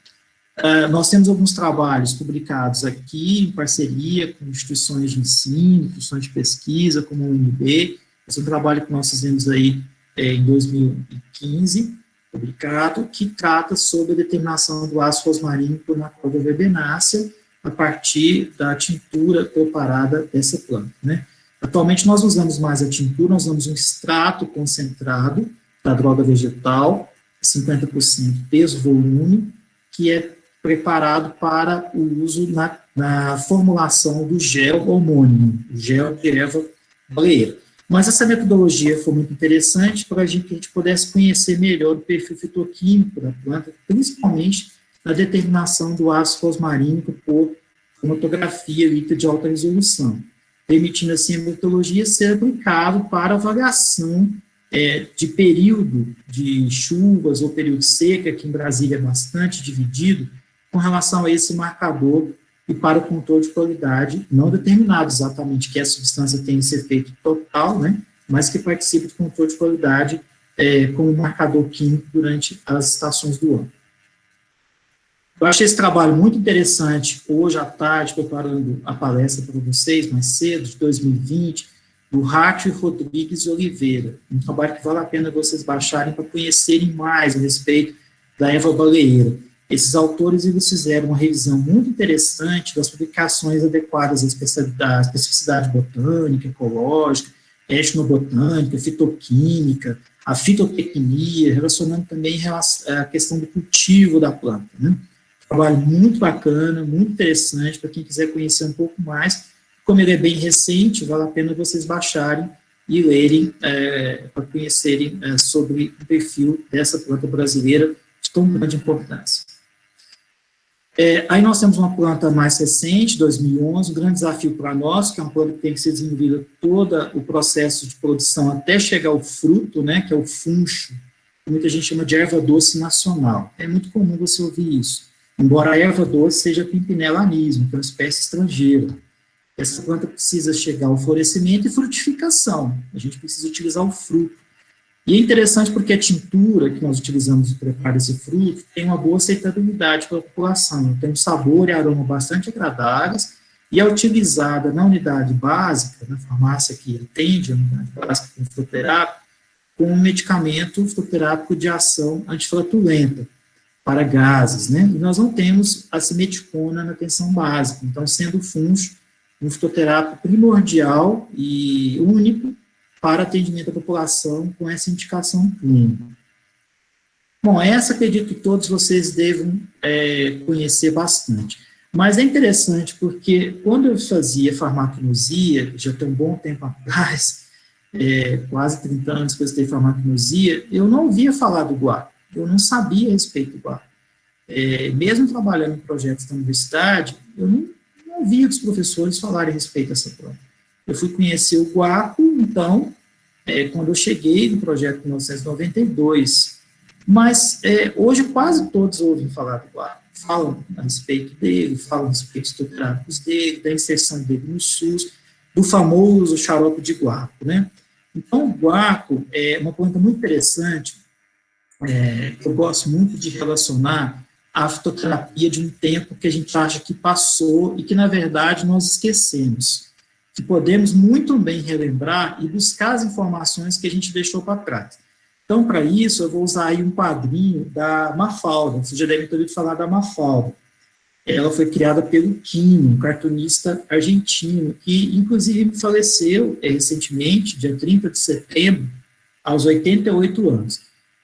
Nós temos alguns trabalhos publicados aqui em parceria com instituições de ensino, instituições de pesquisa, como a UNB. Esse é um trabalho que nós fizemos aí em 2015, publicado, que trata sobre a determinação do ácido rosmarínico na Cordia verbenácea a partir da tintura preparada dessa planta, né? Atualmente nós usamos mais a tintura, nós usamos um extrato concentrado da droga vegetal, 50% peso-volume, que é preparado para o uso na formulação do gel homônimo, o gel de erva baleeira. Mas essa metodologia foi muito interessante para que a gente pudesse conhecer melhor o perfil fitoquímico da planta, principalmente na determinação do ácido rosmarínico por cromatografia líquida de alta resolução, permitindo assim a metodologia ser aplicável para avaliação de período de chuvas ou período de seca, que em Brasília é bastante dividido, com relação a esse marcador e para o controle de qualidade, não determinado exatamente que a substância tenha esse efeito total, né, mas que participe do controle de qualidade como marcador químico durante as estações do ano. Eu achei esse trabalho muito interessante, hoje à tarde, preparando a palestra para vocês, mais cedo, de 2020, do Rátio Rodrigues de Oliveira, um trabalho que vale a pena vocês baixarem para conhecerem mais a respeito da erva baleeira. Esses autores, eles fizeram uma revisão muito interessante das publicações adequadas à especificidade botânica, ecológica, etnobotânica, fitoquímica, a fitotecnia, relacionando também a questão do cultivo da planta, né? Trabalho muito bacana, muito interessante, para quem quiser conhecer um pouco mais. Como ele é bem recente, vale a pena vocês baixarem e lerem para conhecerem sobre o perfil dessa planta brasileira de tão grande importância. Aí nós temos uma planta mais recente, 2011, um grande desafio para nós, que é uma planta que tem que ser desenvolvida todo o processo de produção até chegar ao fruto, né, que é o funcho, que muita gente chama de erva doce nacional. É muito comum você ouvir isso, embora a erva doce seja Pimpinella anismo, que é uma espécie estrangeira. Essa planta precisa chegar ao florescimento e frutificação, a gente precisa utilizar o fruto. E é interessante porque a tintura que nós utilizamos para preparar esse fruto tem uma boa aceitabilidade pela população, tem um sabor e aroma bastante agradáveis, e é utilizada na unidade básica, na farmácia que atende a unidade básica com fitoterápico, com um medicamento fitoterápico de ação antiflatulenta, para gases, né? E nós não temos a simeticona na atenção básica, então sendo o funcho um fitoterápico primordial e único para atendimento à população com essa indicação clínica. Bom, essa acredito que todos vocês devam conhecer bastante. Mas é interessante porque quando eu fazia farmacognosia, já tem um bom tempo atrás, quase 30 anos que eu estudei farmacognosia, eu não ouvia falar do guaco, eu não sabia a respeito do guaco. Mesmo trabalhando em projetos da universidade, eu não ouvia os professores falarem a respeito dessa planta. Eu fui conhecer o guaco, então, quando eu cheguei no projeto em 1992. Mas hoje quase todos ouvem falar do guaco, falam a respeito dele, falam a respeito dos fitoterápicos dele, da inserção dele no SUS, do famoso xarope de guaco, né? Então, o guaco é uma planta muito interessante, eu gosto muito de relacionar a fitoterapia de um tempo que a gente acha que passou e que, na verdade, nós esquecemos, que podemos muito bem relembrar e buscar as informações que a gente deixou para trás. Então, para isso, eu vou usar aí um quadrinho da Mafalda, vocês já devem ter ouvido falar da Mafalda. Ela foi criada pelo Quino, um cartunista argentino, que, inclusive, faleceu recentemente, dia 30 de setembro, aos 88 anos.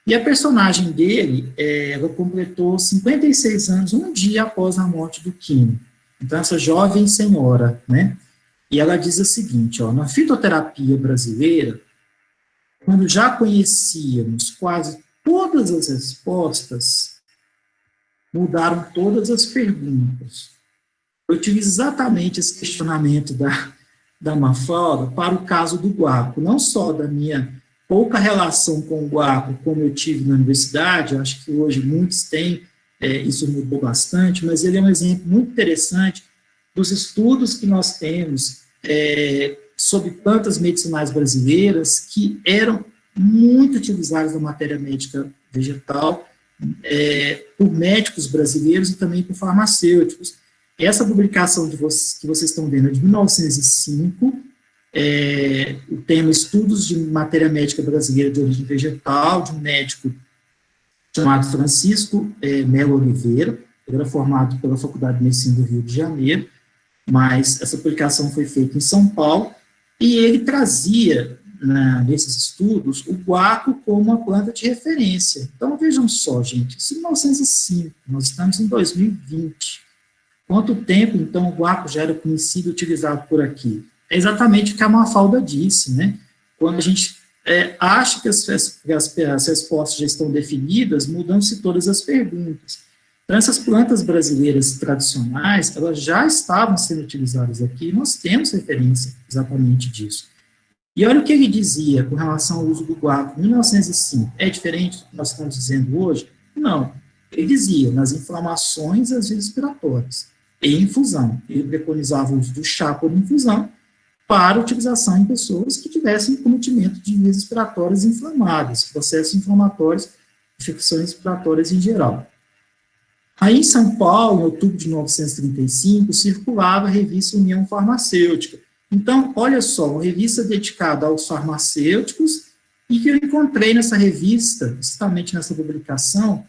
E a personagem dele, ela completou 56 anos, um dia após a morte do Quino. Então, essa jovem senhora, né? E ela diz o seguinte, ó, na fitoterapia brasileira, quando já conhecíamos quase todas as respostas, mudaram todas as perguntas. Eu utilizo exatamente esse questionamento da Mafalda para o caso do guaco, não só da minha pouca relação com o guaco, como eu tive na universidade, acho que hoje muitos têm, isso mudou bastante, mas ele é um exemplo muito interessante dos estudos que nós temos sobre plantas medicinais brasileiras que eram muito utilizadas na matéria médica vegetal por médicos brasileiros e também por farmacêuticos. Essa publicação que vocês estão vendo é de 1905, o tema Estudos de Matéria Médica Brasileira de Origem Vegetal, de um médico chamado Francisco Melo Oliveira, ele era formado pela Faculdade de Medicina do Rio de Janeiro, mas essa publicação foi feita em São Paulo, e ele trazia, nesses estudos, o guaco como uma planta de referência. Então, vejam só, gente, isso em 1905, nós estamos em 2020. Quanto tempo, então, o guaco já era conhecido e utilizado por aqui? É exatamente o que a Mafalda disse, né? Quando a gente acha que as respostas já estão definidas, mudam-se todas as perguntas. Então, essas plantas brasileiras tradicionais, elas já estavam sendo utilizadas aqui, e nós temos referência exatamente disso. E olha o que ele dizia com relação ao uso do guaco em 1905. É diferente do que nós estamos dizendo hoje? Não. Ele dizia, nas inflamações e as vias respiratórias, e infusão. Ele preconizava o uso do chá por infusão para utilização em pessoas que tivessem cometimento de vias respiratórias inflamadas, processos inflamatórios, infecções respiratórias em geral. Aí, em São Paulo, em outubro de 1935, circulava a revista União Farmacêutica. Então, olha só, uma revista dedicada aos farmacêuticos, e que eu encontrei nessa revista, justamente nessa publicação,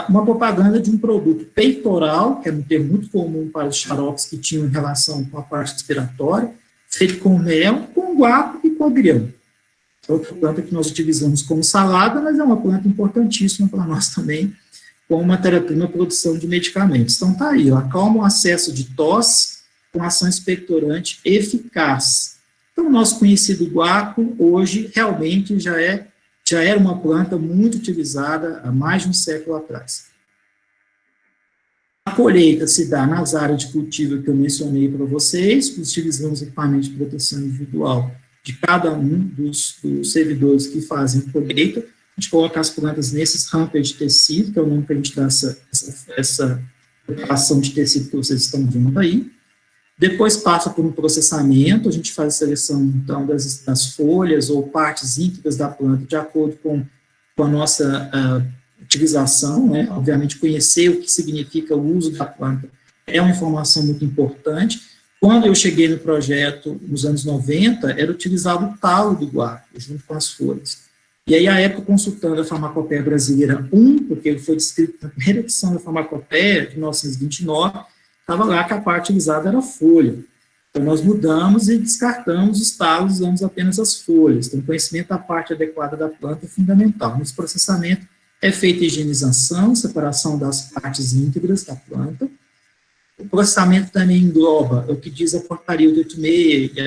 uma propaganda de um produto peitoral, que é um termo muito comum para os xaropes que tinham relação com a parte respiratória, feito com mel, com guaco e com agrião. Outra planta que nós utilizamos como salada, mas é uma planta importantíssima para nós também, como matéria-prima produção de medicamentos. Então, está aí, acalma o acesso de tosse com ação expectorante eficaz. Então, o nosso conhecido guaco, hoje, realmente já era uma planta muito utilizada há mais de um século atrás. A colheita se dá nas áreas de cultivo que eu mencionei para vocês, utilizamos equipamento de proteção individual de cada um dos servidores que fazem a colheita. A gente coloca as plantas nesses hampers de tecido, que é o nome que a gente dá essa preparação de tecido que vocês estão vendo aí. Depois passa por um processamento, a gente faz a seleção, então, das folhas ou partes íntegras da planta, de acordo com a nossa utilização, né? Obviamente, conhecer o que significa o uso da planta é uma informação muito importante. Quando eu cheguei no projeto, nos anos 90, era utilizado o talo do guaco, junto com as folhas. E aí, à época, consultando a Farmacopeia Brasileira 1, porque ele foi descrito na primeira edição da Farmacopeia, de 1929, estava lá que a parte utilizada era a folha. Então, nós mudamos e descartamos os talos, usamos apenas as folhas. Então, o conhecimento da parte adequada da planta é fundamental. Nesse processamento, é feita a higienização, separação das partes íntegras da planta. O processamento também engloba o que diz a portaria 886 e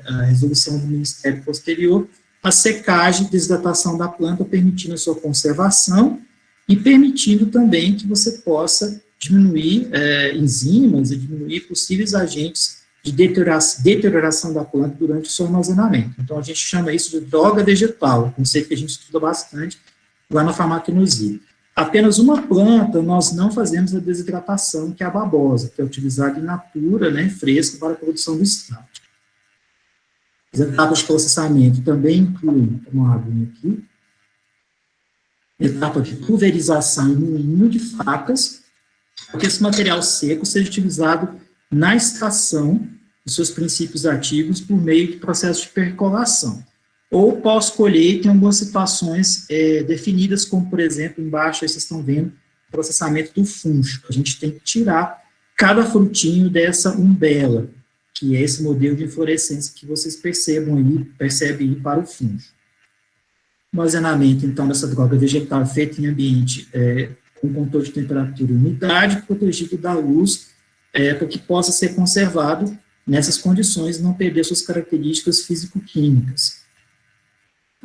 a resolução do Ministério posterior, a secagem e desidratação da planta, permitindo a sua conservação e permitindo também que você possa diminuir enzimas e diminuir possíveis agentes de deterioração da planta durante o seu armazenamento. Então, a gente chama isso de droga vegetal, um conceito que a gente estuda bastante lá na farmacognosia. Apenas uma planta, nós não fazemos a desidratação, que é a babosa, que é utilizada in natura, né, fresca, para a produção do extrato. As etapas de processamento também incluem, uma aguinha aqui, etapa de pulverização e moinho de facas, para que esse material seco seja utilizado na extração dos seus princípios ativos por meio de processo de percolação. Ou pós-colheita em algumas situações definidas, como, por exemplo, embaixo, aí vocês estão vendo, o processamento do funcho. A gente tem que tirar cada frutinho dessa umbela, que é esse modelo de inflorescência que vocês percebem aí para o funcho. O armazenamento, então, dessa droga vegetal feito em ambiente com controle de temperatura e umidade, protegido da luz, para que possa ser conservado nessas condições e não perder suas características físico-químicas.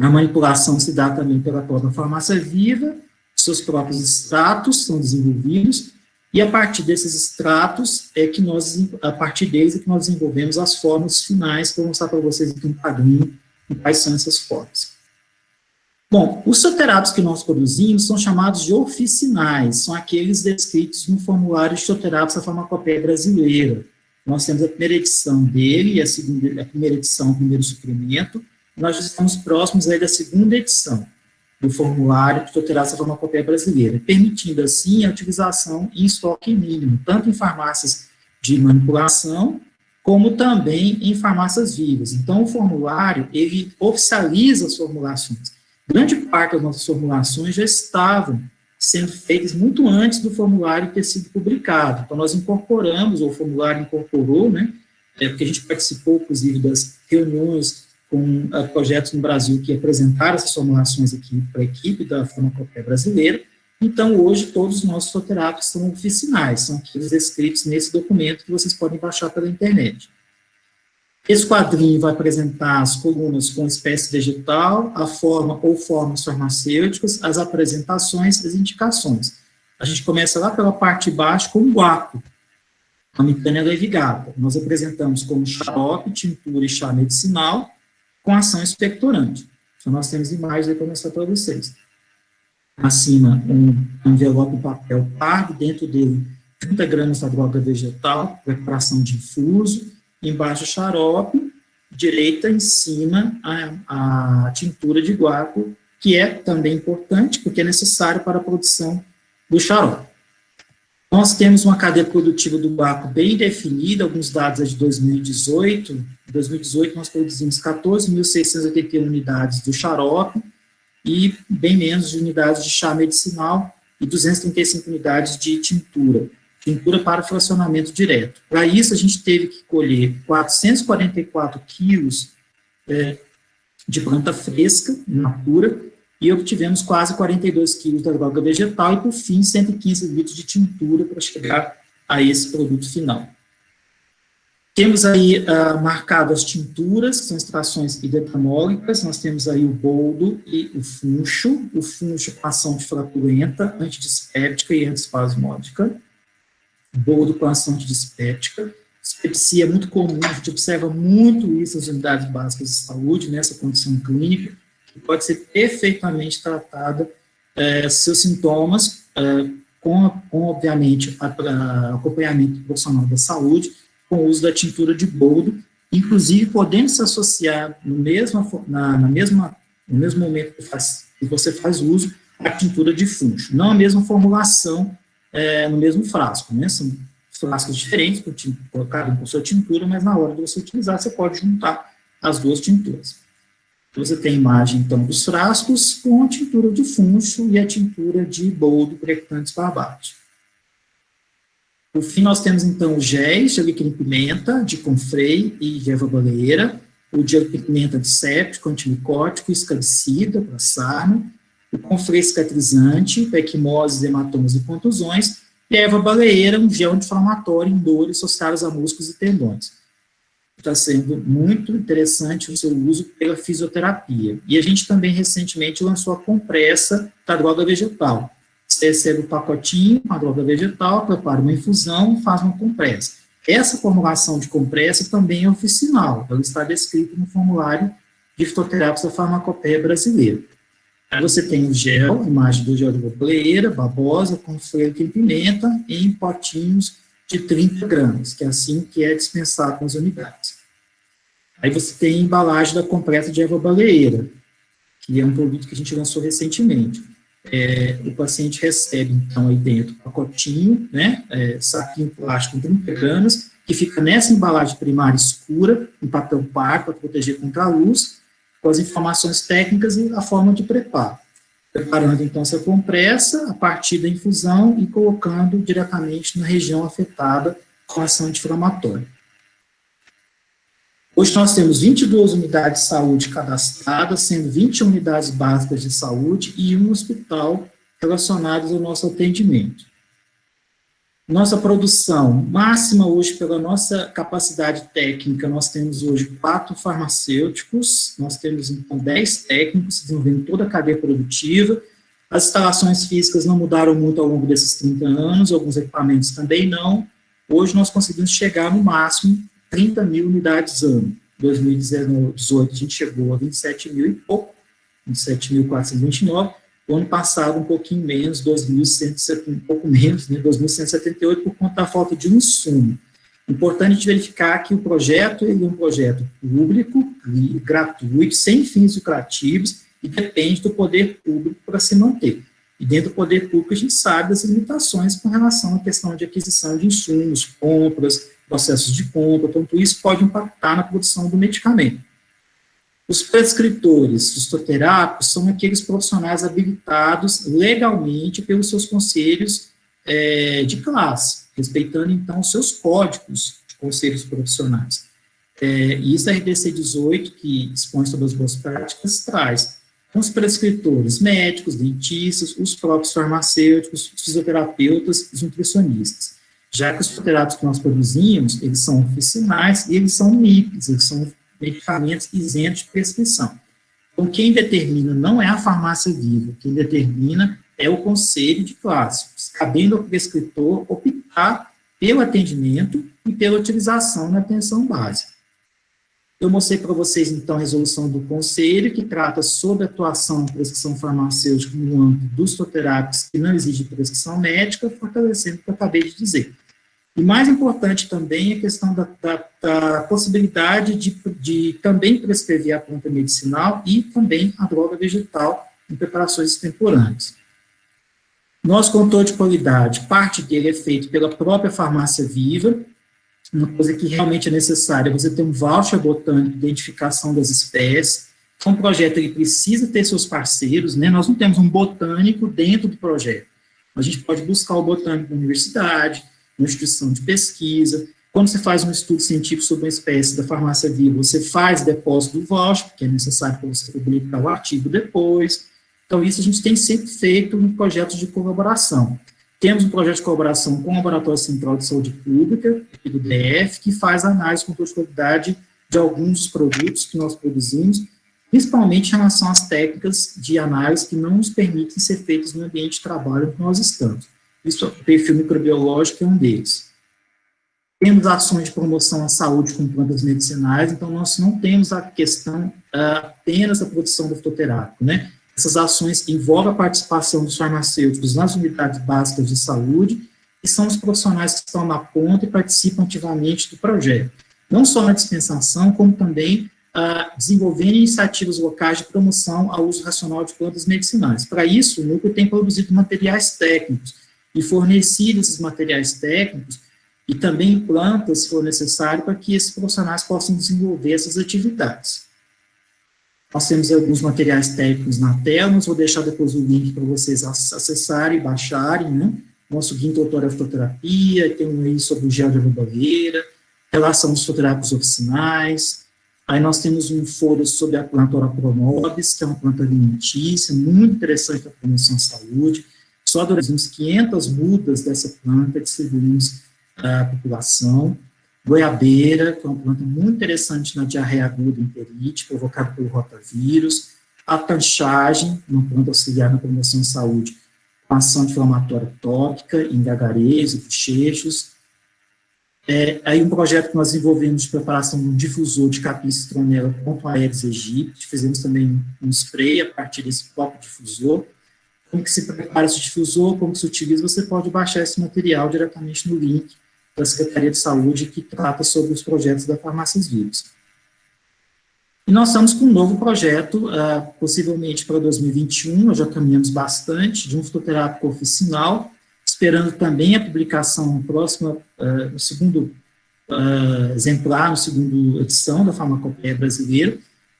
A manipulação se dá também pela própria farmácia viva, seus próprios extratos são desenvolvidos, e a partir desses extratos a partir deles é que nós desenvolvemos as formas finais, que eu vou mostrar para vocês aqui um quadrinho, quais são essas formas. Bom, os fitoterápicos que nós produzimos são chamados de oficinais, são aqueles descritos no formulário de fitoterápicos da Farmacopeia Brasileira. Nós temos a primeira edição dele, a primeira edição, o primeiro suplemento. Nós já estamos próximos aí da segunda edição do formulário de fitoterápicos da Farmacopeia Brasileira, permitindo, assim, a utilização em estoque mínimo, tanto em farmácias de manipulação, como também em farmácias vivas. Então, o formulário, ele oficializa as formulações. Grande parte das nossas formulações já estavam sendo feitas muito antes do formulário ter sido publicado. Então, nós incorporamos, ou o formulário incorporou, né, porque a gente participou, inclusive, das reuniões com projetos no Brasil que apresentaram essas formulações aqui para a equipe da Farmacopeia Brasileira. Então, hoje, todos os nossos fitoterápicos são oficinais, são aqueles escritos nesse documento que vocês podem baixar pela internet. Esse quadrinho vai apresentar as colunas com espécie vegetal, a forma ou formas farmacêuticas, as apresentações, as indicações. A gente começa lá pela parte de baixo com o guaco, a Amitânia levigata. Nós apresentamos como xarope, tintura e chá medicinal, com ação expectorante. Então, nós temos imagens aí para mostrar para vocês. Acima, um envelope de papel pardo, dentro dele 30 gramas da droga vegetal, preparação de infuso, embaixo xarope, direita em cima a tintura de guaco, que é também importante, porque é necessário para a produção do xarope. Nós temos uma cadeia produtiva do guaco bem definida, alguns dados de 2018. Em 2018, nós produzimos 14.681 unidades do xarope e bem menos de unidades de chá medicinal e 235 unidades de tintura para fracionamento direto. Para isso, a gente teve que colher 444 quilos de planta fresca, natura, e obtivemos quase 42 quilos da droga vegetal e, por fim, 115 litros de tintura para chegar a esse produto final. Temos aí marcado as tinturas, que são extrações hidroetanólicas, nós temos aí o boldo e o funcho com ação antiflatulenta, antidispéptica e antiespasmódica. boldo com ação antidispéptica. Dispepsia é muito comum, a gente observa muito isso nas unidades básicas de saúde, nessa condição clínica, que pode ser perfeitamente tratada, seus sintomas, com obviamente, acompanhamento do profissional da saúde, com o uso da tintura de boldo, inclusive podendo se associar no mesmo momento que você faz uso, a tintura de funcho. Não a mesma formulação no mesmo frasco, né? São frascos diferentes, cada um com sua tintura, mas na hora de você utilizar, você pode juntar as duas tinturas. Você tem a imagem, então, dos frascos com a tintura de funcho e a tintura de boldo Prectantis barbatus. Por fim, nós temos, então, o géis de alecrim-pimenta, de confrei e de erva baleeira, o de alecrim-pimenta de séptico, antimicótico, escabicida, para sarna, o confrei cicatrizante, para equimoses, hematomas e contusões, e a erva baleeira, um gel anti-inflamatório em dores associadas a músculos e tendões. Está sendo muito interessante o seu uso pela fisioterapia. E a gente também, recentemente, lançou a compressa da droga vegetal. Você recebe o pacotinho com a droga vegetal, prepara uma infusão e faz uma compressa. Essa formulação de compressa também é oficinal, ela está descrita no formulário de fitoterápicos da farmacopeia brasileira. Aí você tem o gel, imagem do gel de baleeira, babosa, com freio de pimenta, em potinhos de 30 gramas, que é assim que é dispensado nas unidades. Aí você tem a embalagem da compressa de erva baleeira, que é um produto que a gente lançou recentemente. O paciente recebe, então, aí dentro, um pacotinho, né, saquinho plástico com 30 gramas, que fica nessa embalagem primária escura, em papel par, para proteger contra a luz, com as informações técnicas e a forma de preparo. Preparando, então, essa compressa a partir da infusão e colocando diretamente na região afetada com ação anti-inflamatória. Hoje nós temos 22 unidades de saúde cadastradas, sendo 20 unidades básicas de saúde e um hospital relacionados ao nosso atendimento. Nossa produção máxima hoje, pela nossa capacidade técnica, nós temos hoje 4 farmacêuticos, nós temos, então, 10 técnicos desenvolvendo toda a cadeia produtiva. As instalações físicas não mudaram muito ao longo desses 30 anos, alguns equipamentos também não. Hoje nós conseguimos chegar no máximo 30 mil unidades ano. Em 2018 a gente chegou a 27 mil e pouco, 27.429. O ano passado, um pouquinho menos, 2.170, um pouco menos, né, 2.178, por conta da falta de um insumo. Importante a gente verificar que o projeto é um projeto público, gratuito, sem fins lucrativos, e depende do poder público para se manter. E dentro do poder público a gente sabe das limitações com relação à questão de aquisição de insumos, compras, processos de compra, então tudo isso pode impactar na produção do medicamento. Os prescritores, os fitoterápicos, são aqueles profissionais habilitados legalmente pelos seus conselhos de classe, respeitando, então, os seus códigos de conselhos profissionais. E isso a RDC 18, que expõe sobre as boas práticas, traz. Então, os prescritores médicos, dentistas, os próprios farmacêuticos, os fisioterapeutas, os nutricionistas. Já que os fitoterápicos que nós produzimos, eles são oficinais e eles são MIPs, eles são medicamentos isentos de prescrição. Então, quem determina não é a farmácia viva, quem determina é o conselho de classe, cabendo ao prescritor optar pelo atendimento e pela utilização na atenção básica. Eu mostrei para vocês, então, a resolução do conselho, que trata sobre a atuação na prescrição farmacêutica no âmbito dos fitoterápicos que não exige prescrição médica, fortalecendo o que eu acabei de dizer. E mais importante também a questão da possibilidade de também prescrever a planta medicinal e também a droga vegetal em preparações extemporâneas. Nosso controle de qualidade, parte dele é feito pela própria farmácia viva. Uma coisa que realmente é necessária, você ter um voucher botânico de identificação das espécies. Então, o projeto ele precisa ter seus parceiros, né? Nós não temos um botânico dentro do projeto. A gente pode buscar o botânico na universidade, uma instituição de pesquisa. Quando você faz um estudo científico sobre uma espécie da farmácia viva, você faz depósito do voucher, que é necessário para você publicar o artigo depois. Então, isso a gente tem sempre feito em projetos de colaboração. Temos um projeto de colaboração com o Laboratório Central de Saúde Pública, aqui do DF, que faz análise com controle de qualidade de alguns dos produtos que nós produzimos, principalmente em relação às técnicas de análise que não nos permitem ser feitas no ambiente de trabalho que nós estamos. Isso, o perfil microbiológico é um deles. Temos ações de promoção à saúde com plantas medicinais, então nós não temos a questão apenas da produção do fitoterápico, né? Essas ações envolvem a participação dos farmacêuticos nas unidades básicas de saúde, e são os profissionais que estão na ponta e participam ativamente do projeto. Não só na dispensação, como também desenvolvendo iniciativas locais de promoção ao uso racional de plantas medicinais. Para isso, o núcleo tem produzido materiais técnicos e fornecido esses materiais técnicos e também plantas, se for necessário, para que esses profissionais possam desenvolver essas atividades. Nós temos alguns materiais técnicos na tela, mas vou deixar depois o link para vocês acessarem e baixarem, né? Nosso guia introdutório à fitoterapia, tem um aí sobre o gel de aloe-vera, relação dos fitoterápicos oficinais. Aí nós temos um foro sobre a planta Orapronobis, que é uma planta alimentícia, muito interessante para a promoção à saúde. Só produzimos 500 mudas dessa planta, distribuímos à população. Goiabeira, que é uma planta muito interessante na diarreia aguda e enterite, provocada pelo rotavírus. A tanchagem, uma planta auxiliar na promoção à saúde, com ação inflamatória tópica, em gagarez e bochechos. Aí um projeto que nós desenvolvemos de preparação de um difusor de capim citronela contra a Aedes aegypti, fizemos também um spray a partir desse próprio difusor. Como que se prepara esse difusor, como que se utiliza, você pode baixar esse material diretamente no link da Secretaria de Saúde, que trata sobre os projetos da Farmácias Vivas. E nós estamos com um novo projeto, possivelmente para 2021, nós já caminhamos bastante, de um fitoterápico oficinal, esperando também a publicação próxima, no segundo exemplar, no segundo edição da Farmacopeia Brasileira.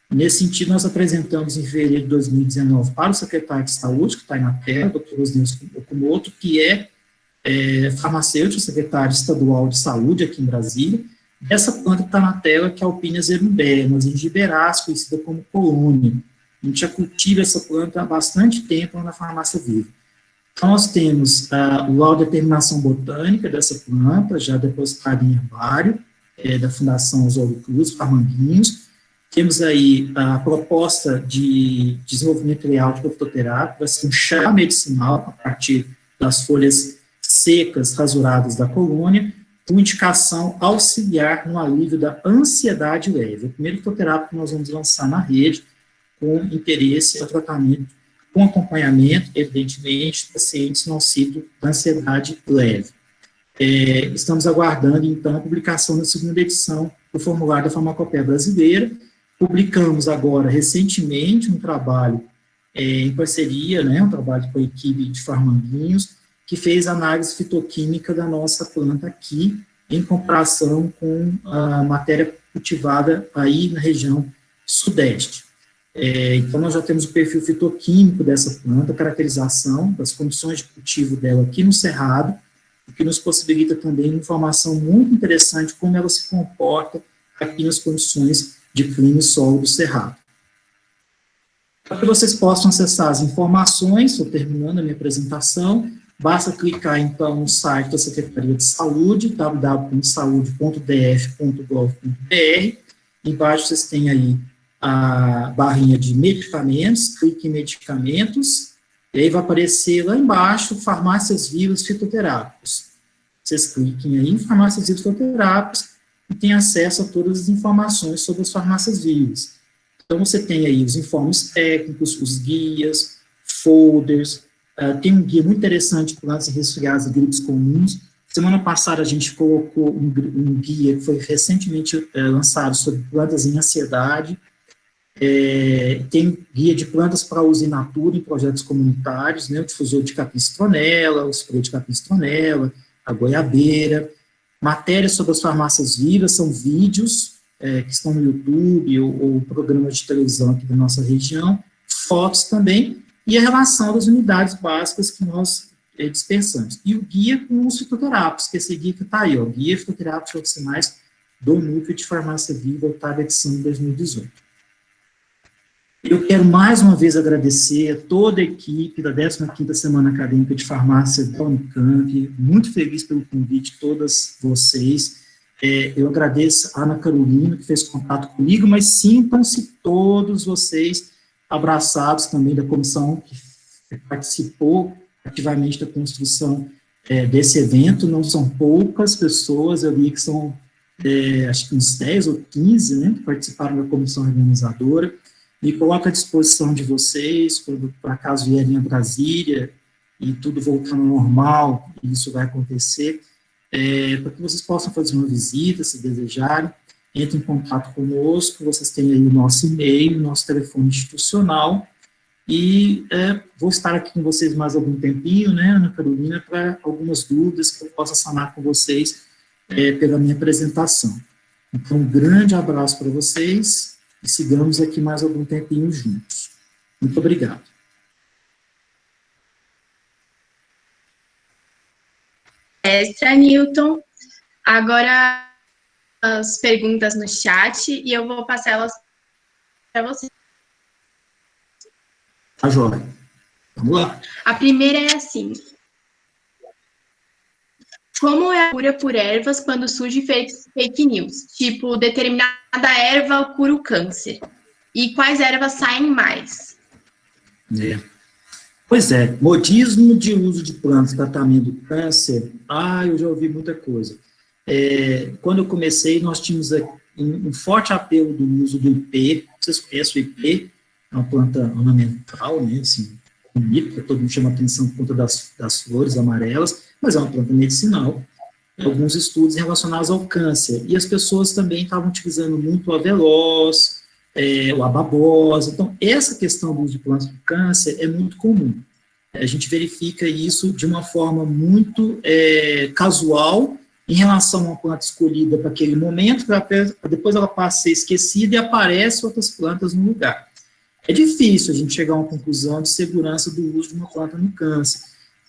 Nesse sentido, nós apresentamos em fevereiro de 2019 para o secretário de Saúde, que está aí na tela, Dr. Osnilson Okumoto, que é farmacêutico, secretário estadual de saúde aqui em Brasília. Essa planta que está na tela, que é a Alpinia zerumbé, uma zingiberácea, conhecida como colônia. A gente já cultiva essa planta há bastante tempo na farmácia viva. Então, nós temos o laudo de determinação botânica dessa planta, já depositado em herbário, da Fundação Oswaldo Cruz, Farmanguinhos. Temos aí a proposta de desenvolvimento real de fitoterápico, vai ser um chá medicinal a partir das folhas secas, rasuradas da colônia, com indicação auxiliar no alívio da ansiedade leve. O primeiro fitoterápico que nós vamos lançar na rede, com interesse ao tratamento, com acompanhamento, evidentemente, de pacientes no auxílio da ansiedade leve. Estamos aguardando, então, a publicação da segunda edição do formulário da Farmacopeia Brasileira. Publicamos agora, recentemente, um trabalho em parceria, né, um trabalho com a equipe de Farmanguinhos, que fez análise fitoquímica da nossa planta aqui, em comparação com a matéria cultivada aí na região sudeste. Então, nós já temos o perfil fitoquímico dessa planta, a caracterização das condições de cultivo dela aqui no Cerrado, o que nos possibilita também uma informação muito interessante como ela se comporta aqui nas condições de clima e solo do Cerrado. Para que vocês possam acessar as informações, estou terminando a minha apresentação, basta clicar, então, no site da Secretaria de Saúde, www.saude.df.gov.br. Embaixo vocês têm aí a barrinha de medicamentos, clique em medicamentos, e aí vai aparecer lá embaixo, farmácias vivas fitoterápicos. Vocês cliquem aí em farmácias vivas fitoterápicos e tem acesso a todas as informações sobre as farmácias vivas. Então, você tem aí os informes técnicos, os guias, folders, tem um guia muito interessante para plantas resfriadas e gripes comuns. Semana passada a gente colocou um guia que foi recentemente lançado sobre plantas em ansiedade. Tem guia de plantas para uso in natura em projetos comunitários, né, o difusor de capim citronela, o spray de capim citronela, a goiabeira. Matérias sobre as farmácias vivas, são vídeos que estão no YouTube ou programas de televisão aqui da nossa região, fotos também, e a relação das unidades básicas que nós dispensamos. E o guia com os fitoterápicos, que esse guia que está aí, ó, Guia Fitoterápicos Oficinais do Núcleo de Farmácia Viva, oitava edição de 2018. Eu quero mais uma vez agradecer a toda a equipe da 15ª Semana Acadêmica de Farmácia da Unicamp, muito feliz pelo convite de todas vocês. Eu agradeço a Ana Carolina, que fez contato comigo, mas sintam-se todos vocês abraçados também da comissão que participou ativamente da construção desse evento, não são poucas pessoas, eu vi que são, acho que uns 10 ou 15, né, que participaram da comissão organizadora. Me coloco à disposição de vocês, quando por acaso vierem a Brasília, e tudo voltando ao normal, e isso vai acontecer, para que vocês possam fazer uma visita, se desejarem, entre em contato conosco, vocês têm aí o nosso e-mail, nosso telefone institucional, e vou estar aqui com vocês mais algum tempinho, né, Ana Carolina, para algumas dúvidas que eu possa sanar com vocês pela minha apresentação. Então, um grande abraço para vocês e sigamos aqui mais algum tempinho juntos. Muito obrigado. Extra, Newton. Agora, as perguntas no chat e eu vou passar elas para você. Tá joia. Vamos lá. A primeira é assim. Como é a cura por ervas quando surge fake news? Tipo, determinada erva cura o câncer. E quais ervas saem mais? Pois é, modismo de uso de plantas para tratamento do câncer, eu já ouvi muita coisa. Quando eu comecei, nós tínhamos um forte apelo do uso do ipê. Vocês conhecem o ipê? É uma planta ornamental, né, assim, bonita, todo mundo chama atenção por conta das flores amarelas, mas é uma planta medicinal. Alguns estudos relacionados ao câncer, e as pessoas também estavam utilizando muito o avelós, o ababosa. Então, essa questão do uso de plantas para câncer é muito comum. A gente verifica isso de uma forma muito casual, em relação a uma planta escolhida para aquele momento, para depois ela passa a ser esquecida e aparecem outras plantas no lugar. É difícil a gente chegar a uma conclusão de segurança do uso de uma planta no câncer,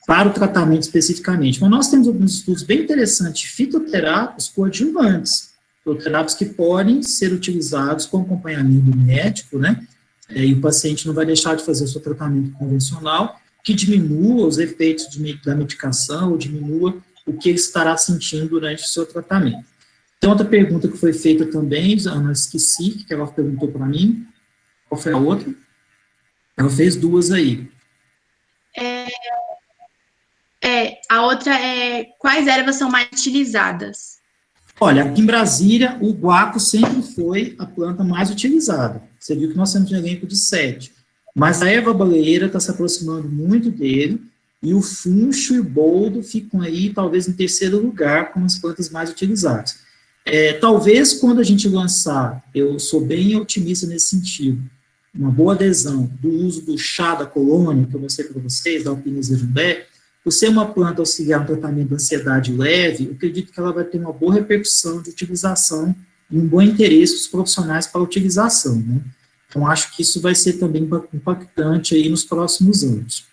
para o tratamento especificamente. Mas nós temos alguns estudos bem interessantes de fitoterápicos coadjuvantes, fitoterápicos que podem ser utilizados com acompanhamento médico, né, e o paciente não vai deixar de fazer o seu tratamento convencional, que diminua os efeitos da medicação, ou diminua o que ele estará sentindo durante o seu tratamento. Tem outra pergunta que foi feita também, Ana, esqueci, que ela perguntou para mim. Qual foi a outra? Ela fez duas aí. A outra é quais ervas são mais utilizadas? Olha, aqui em Brasília, o guaco sempre foi a planta mais utilizada. Você viu que nós temos um elenco de 7. Mas a erva baleeira está se aproximando muito dele, e o funcho e o boldo ficam aí, talvez, em terceiro lugar, como as plantas mais utilizadas. Talvez, quando a gente lançar, eu sou bem otimista nesse sentido, uma boa adesão do uso do chá da colônia, que eu mostrei para vocês, da Alpinis Jundé, por ser uma planta auxiliar no tratamento da ansiedade leve, eu acredito que ela vai ter uma boa repercussão de utilização e um bom interesse dos profissionais para a utilização, né? Então, acho que isso vai ser também impactante aí nos próximos anos.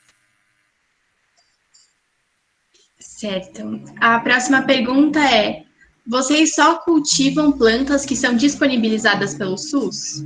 Certo. A próxima pergunta é: vocês só cultivam plantas que são disponibilizadas pelo SUS?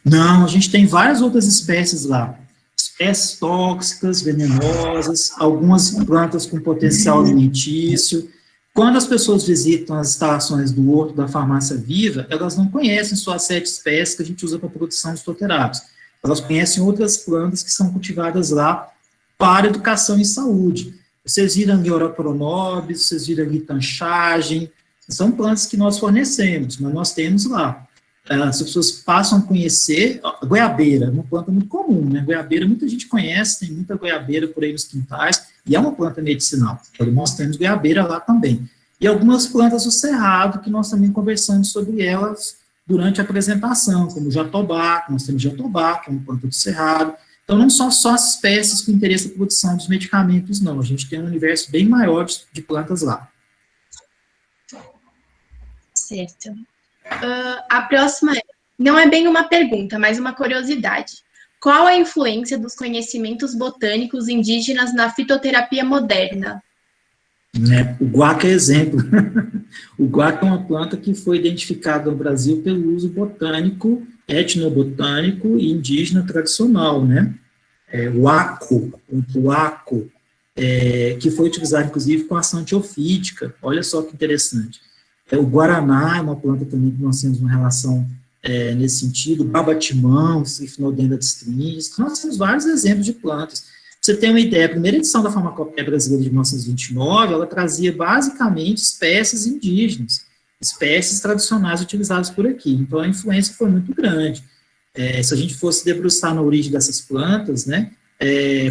Não, a gente tem várias outras espécies lá. Espécies tóxicas, venenosas, algumas plantas com potencial alimentício. Quando as pessoas visitam as instalações do horto da Farmácia Viva, elas não conhecem só as 7 espécies que a gente usa para a produção de fitoterápicos. Elas conhecem outras plantas que são cultivadas lá para educação e saúde. Vocês viram ali Oroporonobis, vocês viram ali Tanchagem, são plantas que nós fornecemos, mas nós temos lá. As pessoas passam a conhecer a goiabeira, uma planta muito comum, né? Goiabeira muita gente conhece, tem muita goiabeira por aí nos quintais, e é uma planta medicinal. Então, nós temos goiabeira lá também. E algumas plantas do cerrado, que nós também conversamos sobre elas durante a apresentação, como o jatobá, nós temos jatobá, que é uma planta do cerrado. Então, não são só as espécies com interesse na produção dos medicamentos, não. A gente tem um universo bem maior de plantas lá. Certo. A próxima não é bem uma pergunta, mas uma curiosidade. Qual a influência dos conhecimentos botânicos indígenas na fitoterapia moderna? O guaco é exemplo. O guaco é uma planta que foi identificada no Brasil pelo uso botânico, etnobotânico e indígena tradicional, né? O guaco, que foi utilizado, inclusive, com ação antiofídica. Olha só que interessante. O guaraná é uma planta também que nós temos uma relação nesse sentido, babatimão, Sifnodendra distringens. Nós temos vários exemplos de plantas. Pra você tem uma ideia, a primeira edição da Farmacopeia Brasileira de 1929, ela trazia basicamente espécies indígenas, espécies tradicionais utilizadas por aqui. Então, a influência foi muito grande. Se a gente fosse debruçar na origem dessas plantas, né,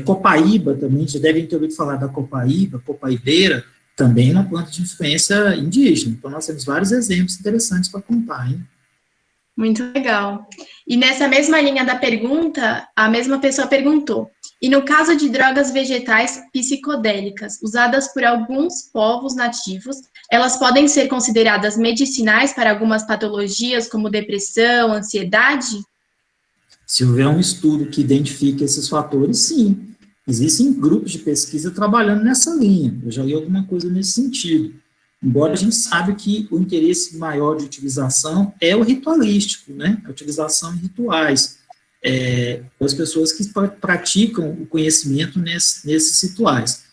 copaíba também, já devem ter ouvido falar da copaíba, copaibeira, também é uma planta de influência indígena. Então, nós temos vários exemplos interessantes para contar, hein? Muito legal. E nessa mesma linha da pergunta, a mesma pessoa perguntou: e no caso de drogas vegetais psicodélicas usadas por alguns povos nativos, elas podem ser consideradas medicinais para algumas patologias como depressão, ansiedade? Se houver um estudo que identifique esses fatores, sim. Existem grupos de pesquisa trabalhando nessa linha. Eu já li alguma coisa nesse sentido. Embora a gente saiba que o interesse maior de utilização é o ritualístico, né? A utilização em rituais. As pessoas que praticam o conhecimento nesses rituais.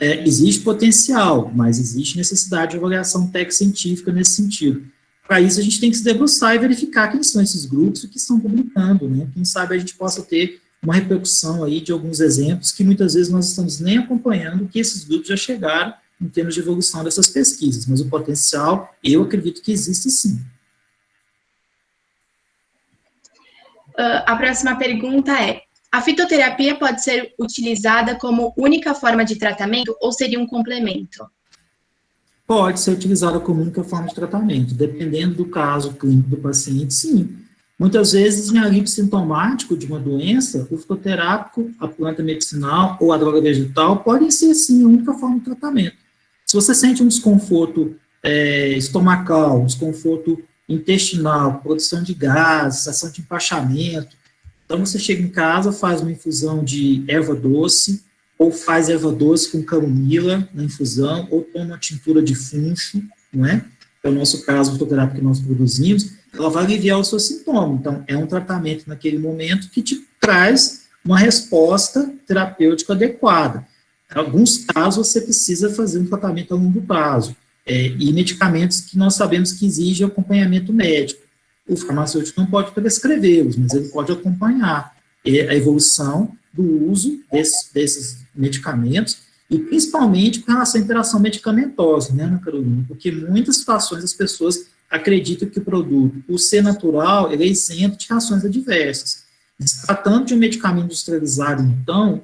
Existe potencial, mas existe necessidade de avaliação técnico-científica nesse sentido. Para isso, a gente tem que se debruçar e verificar quem são esses grupos e que estão publicando, né? Quem sabe a gente possa ter uma repercussão aí de alguns exemplos que muitas vezes nós estamos nem acompanhando, que esses grupos já chegaram em termos de evolução dessas pesquisas, mas o potencial, eu acredito que existe sim. A próxima pergunta é: a fitoterapia pode ser utilizada como única forma de tratamento ou seria um complemento? Pode ser utilizada como única forma de tratamento, dependendo do caso clínico do paciente, sim. Muitas vezes, em alívio sintomático de uma doença, o fitoterápico, a planta medicinal ou a droga vegetal podem ser, sim, a única forma de tratamento. Se você sente um desconforto estomacal, um desconforto intestinal, produção de gases, sensação de empachamento, então você chega em casa, faz uma infusão de erva doce, ou faz erva doce com camomila na infusão, ou toma uma tintura de funcho, não é? Que é o nosso caso, o fitoterápico que nós produzimos, ela vai aliviar o seu sintoma. Então, é um tratamento naquele momento que te traz uma resposta terapêutica adequada. Em alguns casos, você precisa fazer um tratamento a longo prazo, e medicamentos que nós sabemos que exigem acompanhamento médico. O farmacêutico não pode prescrevê-los, mas ele pode acompanhar a evolução do uso desses medicamentos, e principalmente com relação à interação medicamentosa, né, Ana Carolina? Porque em muitas situações as pessoas acreditam que o produto, por ser natural, ele é isento de reações adversas. Se tratando de um medicamento industrializado, então,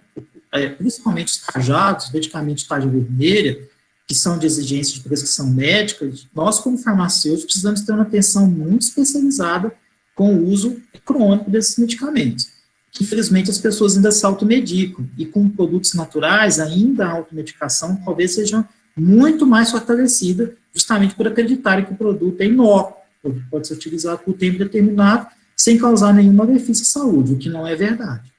principalmente os cajados, medicamentos de tarja vermelha, que são de exigência de prescrição médica, nós, como farmacêuticos, precisamos ter uma atenção muito especializada com o uso crônico desses medicamentos. Que, infelizmente, as pessoas ainda se automedicam, e com produtos naturais, ainda a automedicação talvez seja muito mais fortalecida, justamente por acreditarem que o produto é inócuo, pode ser utilizado por tempo determinado, sem causar nenhum malefício à saúde, o que não é verdade.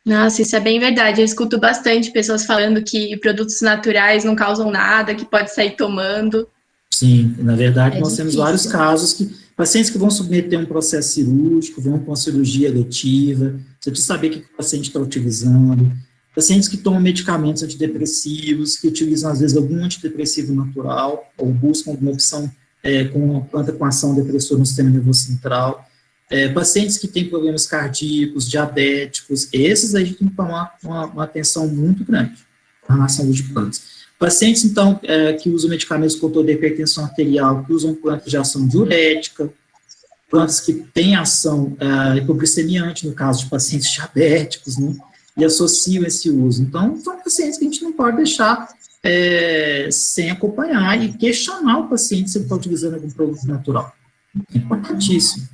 Nossa, isso é bem verdade. Eu escuto bastante pessoas falando que produtos naturais não causam nada, que pode sair tomando. Sim, na verdade, nós difícil. Temos vários casos que pacientes que vão submeter a um processo cirúrgico, vão com uma cirurgia letiva, você precisa saber o que o paciente está utilizando, pacientes que tomam medicamentos antidepressivos, que utilizam, às vezes, algum antidepressivo natural, ou buscam alguma opção com uma planta com ação depressora no sistema nervoso central, pacientes que têm problemas cardíacos, diabéticos, esses aí a gente tem que tomar uma atenção muito grande com relação ao uso de plantas. Pacientes, então, que usam medicamentos controle da hipertensão arterial, que usam plantas de ação diurética, plantas que têm ação hipoglicemiante, no caso de pacientes diabéticos, né, e associam esse uso. Então, são pacientes que a gente não pode deixar sem acompanhar e questionar o paciente se ele está utilizando algum produto natural. É importantíssimo.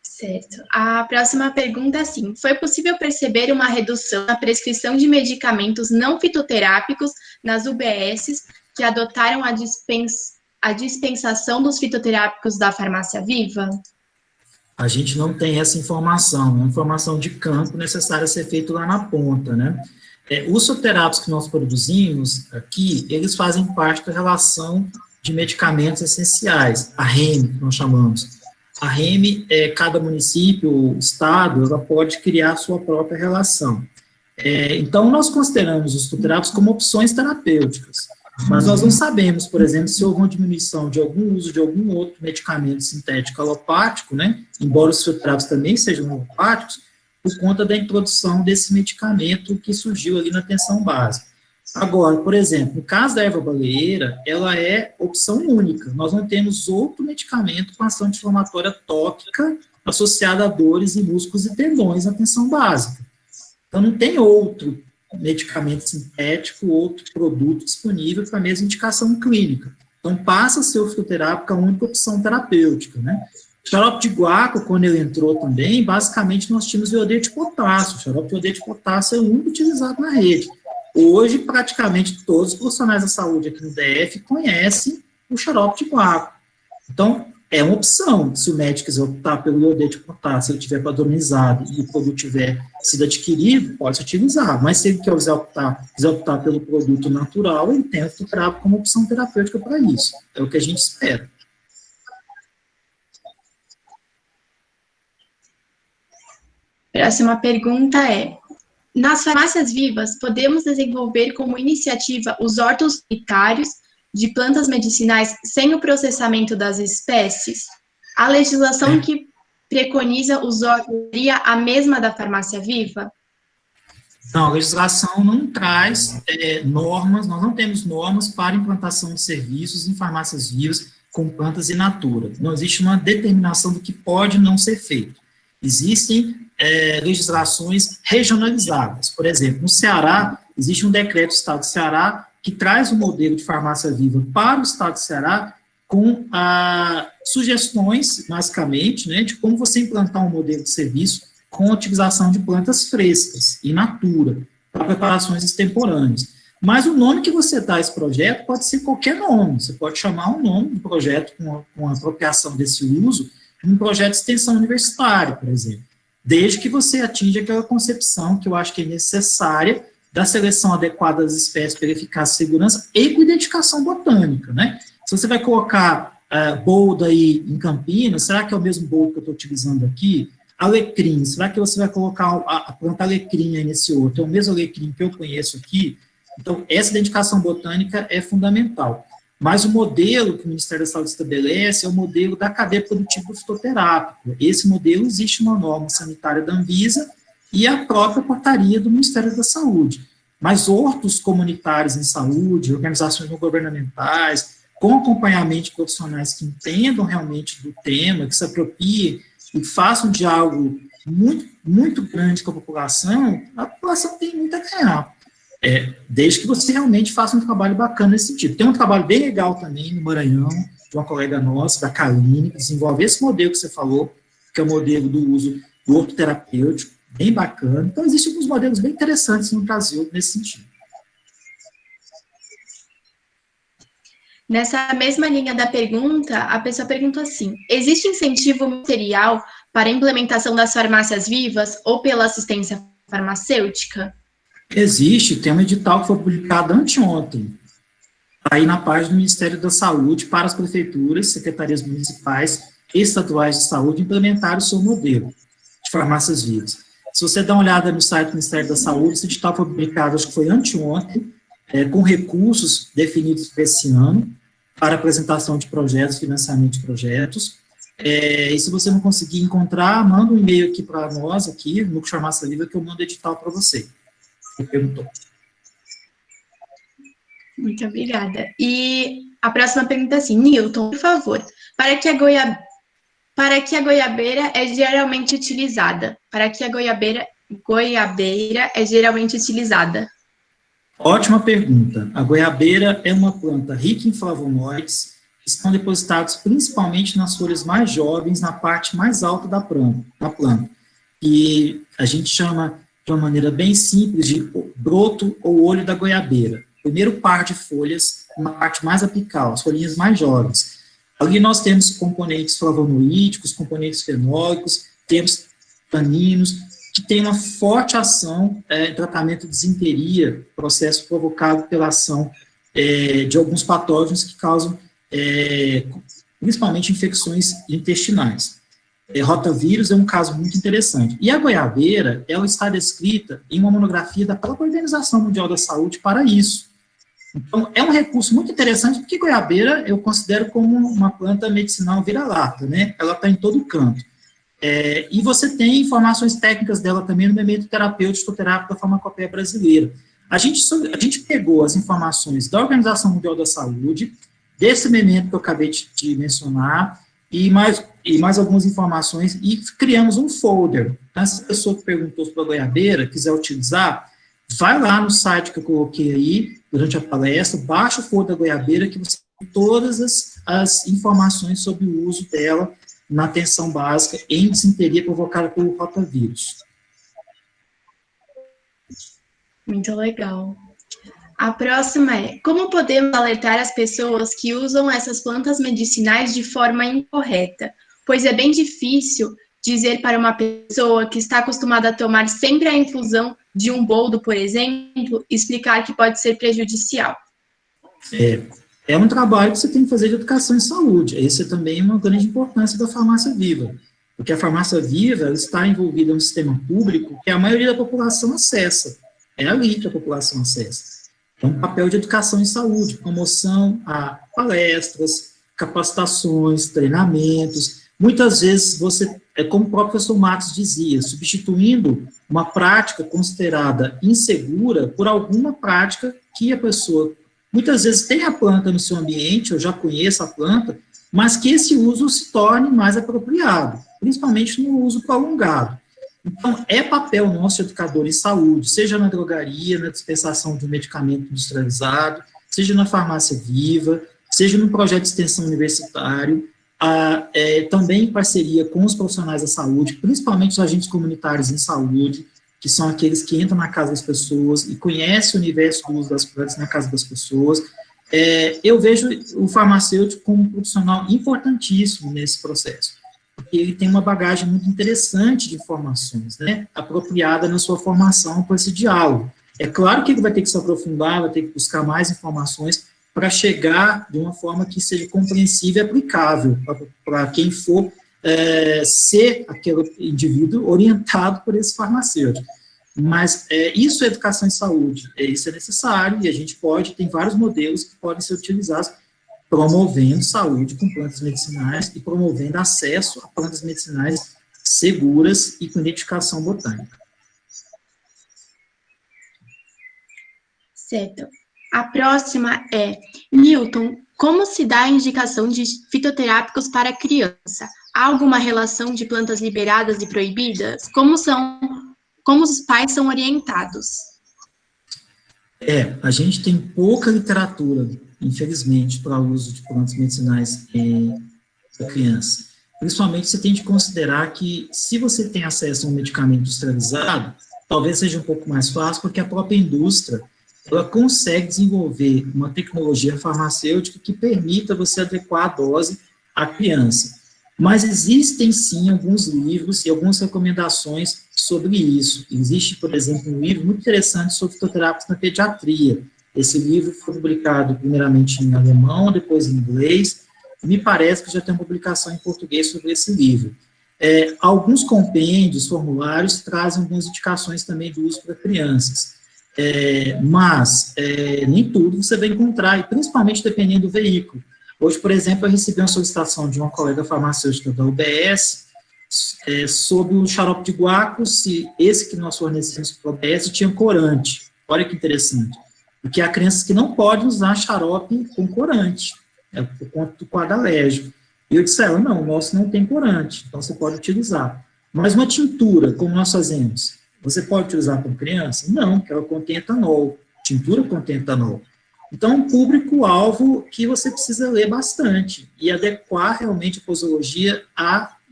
Certo. A próxima pergunta é assim: foi possível perceber uma redução na prescrição de medicamentos não fitoterápicos nas UBSs que adotaram a dispensação dos fitoterápicos da farmácia viva? A gente não tem essa informação, é uma informação de campo necessária a ser feita lá na ponta, né? Os fitoterápicos que nós produzimos aqui, eles fazem parte da relação de medicamentos essenciais, a REME, que nós chamamos. A REME, cada município, estado, ela pode criar a sua própria relação. Então, nós consideramos os fitoterápicos como opções terapêuticas. Mas nós não sabemos, por exemplo, se houve uma diminuição de algum uso de algum outro medicamento sintético alopático, né, embora os fitoterápicos também sejam alopáticos, por conta da introdução desse medicamento que surgiu ali na atenção básica. Agora, por exemplo, no caso da erva baleeira, ela é opção única. Nós não temos outro medicamento com ação anti-inflamatória tópica associada a dores em músculos e tendões na atenção básica. Então, não tem outro medicamento sintético, outro produto disponível para a mesma indicação clínica. Então, passa a ser o fitoterápico a única opção terapêutica, né? O xarope de guaco, quando ele entrou também, basicamente nós tínhamos iodeto de potássio. O xarope de iodeto de potássio é o único utilizado na rede. Hoje, praticamente todos os profissionais da saúde aqui no DF conhecem o xarope de guaco. Então, é uma opção. Se o médico quiser optar pelo iodeto de potássio, se ele tiver padronizado e o produto tiver sido adquirido, pode se utilizar. Mas se ele quiser optar pelo produto natural, ele tem o fitoterápico como opção terapêutica para isso. É o que a gente espera. Próxima pergunta é: nas farmácias vivas, podemos desenvolver como iniciativa os hortos unitários de plantas medicinais sem o processamento das espécies? A legislação que preconiza os hortos seria a mesma da farmácia viva? Não, a legislação não traz normas, nós não temos normas para implantação de serviços em farmácias vivas com plantas in natura. Não existe uma determinação do que pode não ser feito. Existem legislações regionalizadas. Por exemplo, no Ceará, existe um decreto do Estado do Ceará que traz um modelo de farmácia viva para o Estado do Ceará com sugestões, basicamente, né, de como você implantar um modelo de serviço com a utilização de plantas frescas, in natura, para preparações extemporâneas. Mas o nome que você dá a esse projeto pode ser qualquer nome. Você pode chamar um nome do projeto com a apropriação desse uso de um projeto de extensão universitária, por exemplo, desde que você atinja aquela concepção que eu acho que é necessária da seleção adequada das espécies para eficácia e segurança e com identificação botânica, né? Se você vai colocar boldo aí em Campinas, será que é o mesmo boldo que eu estou utilizando aqui? Alecrim, será que você vai colocar a planta alecrim aí nesse outro? É o mesmo alecrim que eu conheço aqui? Então, essa identificação botânica é fundamental. Mas o modelo que o Ministério da Saúde estabelece é o modelo da cadeia produtiva do fitoterápico. Esse modelo existe uma norma sanitária da Anvisa e a própria portaria do Ministério da Saúde. Mas hortos comunitários em saúde, organizações não governamentais, com acompanhamento de profissionais que entendam realmente do tema, que se apropriem e façam um diálogo muito, muito grande com a população tem muito a ganhar. Desde que você realmente faça um trabalho bacana nesse sentido. Tem um trabalho bem legal também no Maranhão, de uma colega nossa, da Kaline, que desenvolve esse modelo que você falou, que é o modelo do uso do horto terapêutico, bem bacana. Então, existem alguns modelos bem interessantes no Brasil nesse sentido. Nessa mesma linha da pergunta, a pessoa perguntou assim: existe incentivo material para a implementação das farmácias vivas ou pela assistência farmacêutica? Existe, tem um edital que foi publicado anteontem, aí na página do Ministério da Saúde, para as prefeituras, secretarias municipais e estaduais de saúde implementarem o seu modelo de farmácias vivas. Se você dá uma olhada no site do Ministério da Saúde, esse edital foi publicado, acho que foi anteontem, com recursos definidos para esse ano, para apresentação de projetos, financiamento de projetos. E se você não conseguir encontrar, manda um e-mail aqui para nós, aqui, no Farmácia Viva, que eu mando o edital para você. Você perguntou. Muito obrigada. E a próxima pergunta é assim: Newton, por favor, para que a goiabeira é geralmente utilizada? Para que a goiabeira é geralmente utilizada? Ótima pergunta. A goiabeira é uma planta rica em flavonoides, que estão depositados principalmente nas folhas mais jovens, na parte mais alta da planta. E a gente chama, de uma maneira bem simples, de broto ou olho da goiabeira. Primeiro par de folhas, na parte mais apical, as folhinhas mais jovens. Ali nós temos componentes flavonoídicos, componentes fenólicos, temos taninos, que tem uma forte ação em tratamento de disenteria, processo provocado pela ação de alguns patógenos que causam, principalmente, infecções intestinais. Rotavírus é um caso muito interessante. E a goiabeira, ela está descrita em uma monografia da própria Organização Mundial da Saúde para isso. Então, é um recurso muito interessante, porque goiabeira eu considero como uma planta medicinal vira-lata, né? Ela está em todo canto. E você tem informações técnicas dela também no memento terapêutico fitoterápico da farmacopeia brasileira. A gente pegou as informações da Organização Mundial da Saúde, desse memento que eu acabei de mencionar, e mais algumas informações, e criamos um folder. Então, essa pessoa que perguntou sobre a goiabeira, quiser utilizar, vai lá no site que eu coloquei aí, durante a palestra, baixa o folder da goiabeira, que você tem todas as informações sobre o uso dela na atenção básica em disenteria provocada pelo rotavírus. Muito legal. A próxima é: como podemos alertar as pessoas que usam essas plantas medicinais de forma incorreta? Pois é bem difícil dizer para uma pessoa que está acostumada a tomar sempre a infusão de um boldo, por exemplo, explicar que pode ser prejudicial. É um trabalho que você tem que fazer de educação em saúde. Esse é também uma grande importância da farmácia viva, porque a farmácia viva ela está envolvida em um sistema público que a maioria da população acessa. É ali que a população acessa. Então, um papel de educação em saúde, promoção a palestras, capacitações, treinamentos. Muitas vezes você, como o próprio professor Matos dizia, substituindo uma prática considerada insegura por alguma prática que a pessoa, muitas vezes tem a planta no seu ambiente, eu já conheço a planta, mas que esse uso se torne mais apropriado, principalmente no uso prolongado. Então, é papel nosso, educador em saúde, seja na drogaria, na dispensação de um medicamento industrializado, seja na farmácia viva, seja no projeto de extensão universitário, também em parceria com os profissionais da saúde, principalmente os agentes comunitários em saúde, que são aqueles que entram na casa das pessoas e conhecem o universo do uso das plantas na casa das pessoas. Eu vejo o farmacêutico como um profissional importantíssimo nesse processo, porque ele tem uma bagagem muito interessante de informações, né, apropriada na sua formação para esse diálogo. É claro que ele vai ter que se aprofundar, vai ter que buscar mais informações para chegar de uma forma que seja compreensível e aplicável para quem for ser aquele indivíduo orientado por esse farmacêutico. Mas isso é educação em saúde, isso é necessário, e a gente tem vários modelos que podem ser utilizados promovendo saúde com plantas medicinais e promovendo acesso a plantas medicinais seguras e com identificação botânica. Certo. A próxima é: Newton, como se dá a indicação de fitoterápicos para criança? Há alguma relação de plantas liberadas e proibidas? Como os pais são orientados? A gente tem pouca literatura, infelizmente, para o uso de plantas medicinais para criança. Principalmente, você tem de considerar que, se você tem acesso a um medicamento industrializado, talvez seja um pouco mais fácil, porque a própria indústria ela consegue desenvolver uma tecnologia farmacêutica que permita você adequar a dose à criança. Mas existem, sim, alguns livros e algumas recomendações sobre isso. Existe, por exemplo, um livro muito interessante sobre fitoterápicos na pediatria. Esse livro foi publicado primeiramente em alemão, depois em inglês, e me parece que já tem uma publicação em português sobre esse livro. Alguns compêndios, formulários, trazem algumas indicações também do uso para crianças. Mas nem tudo você vai encontrar, e principalmente dependendo do veículo. Hoje, por exemplo, eu recebi uma solicitação de uma colega farmacêutica da UBS sobre o xarope de guaco, se esse que nós fornecemos para a UBS tinha corante. Olha que interessante. Porque há crianças que não podem usar xarope com corante, por conta do quadro alérgico. E eu disse a ela, não, o nosso não tem corante, então você pode utilizar. Mas uma tintura, como nós fazemos, você pode utilizar para criança? Não, porque ela contém etanol. Tintura contém etanol. Então, um público-alvo que você precisa ler bastante e adequar realmente a posologia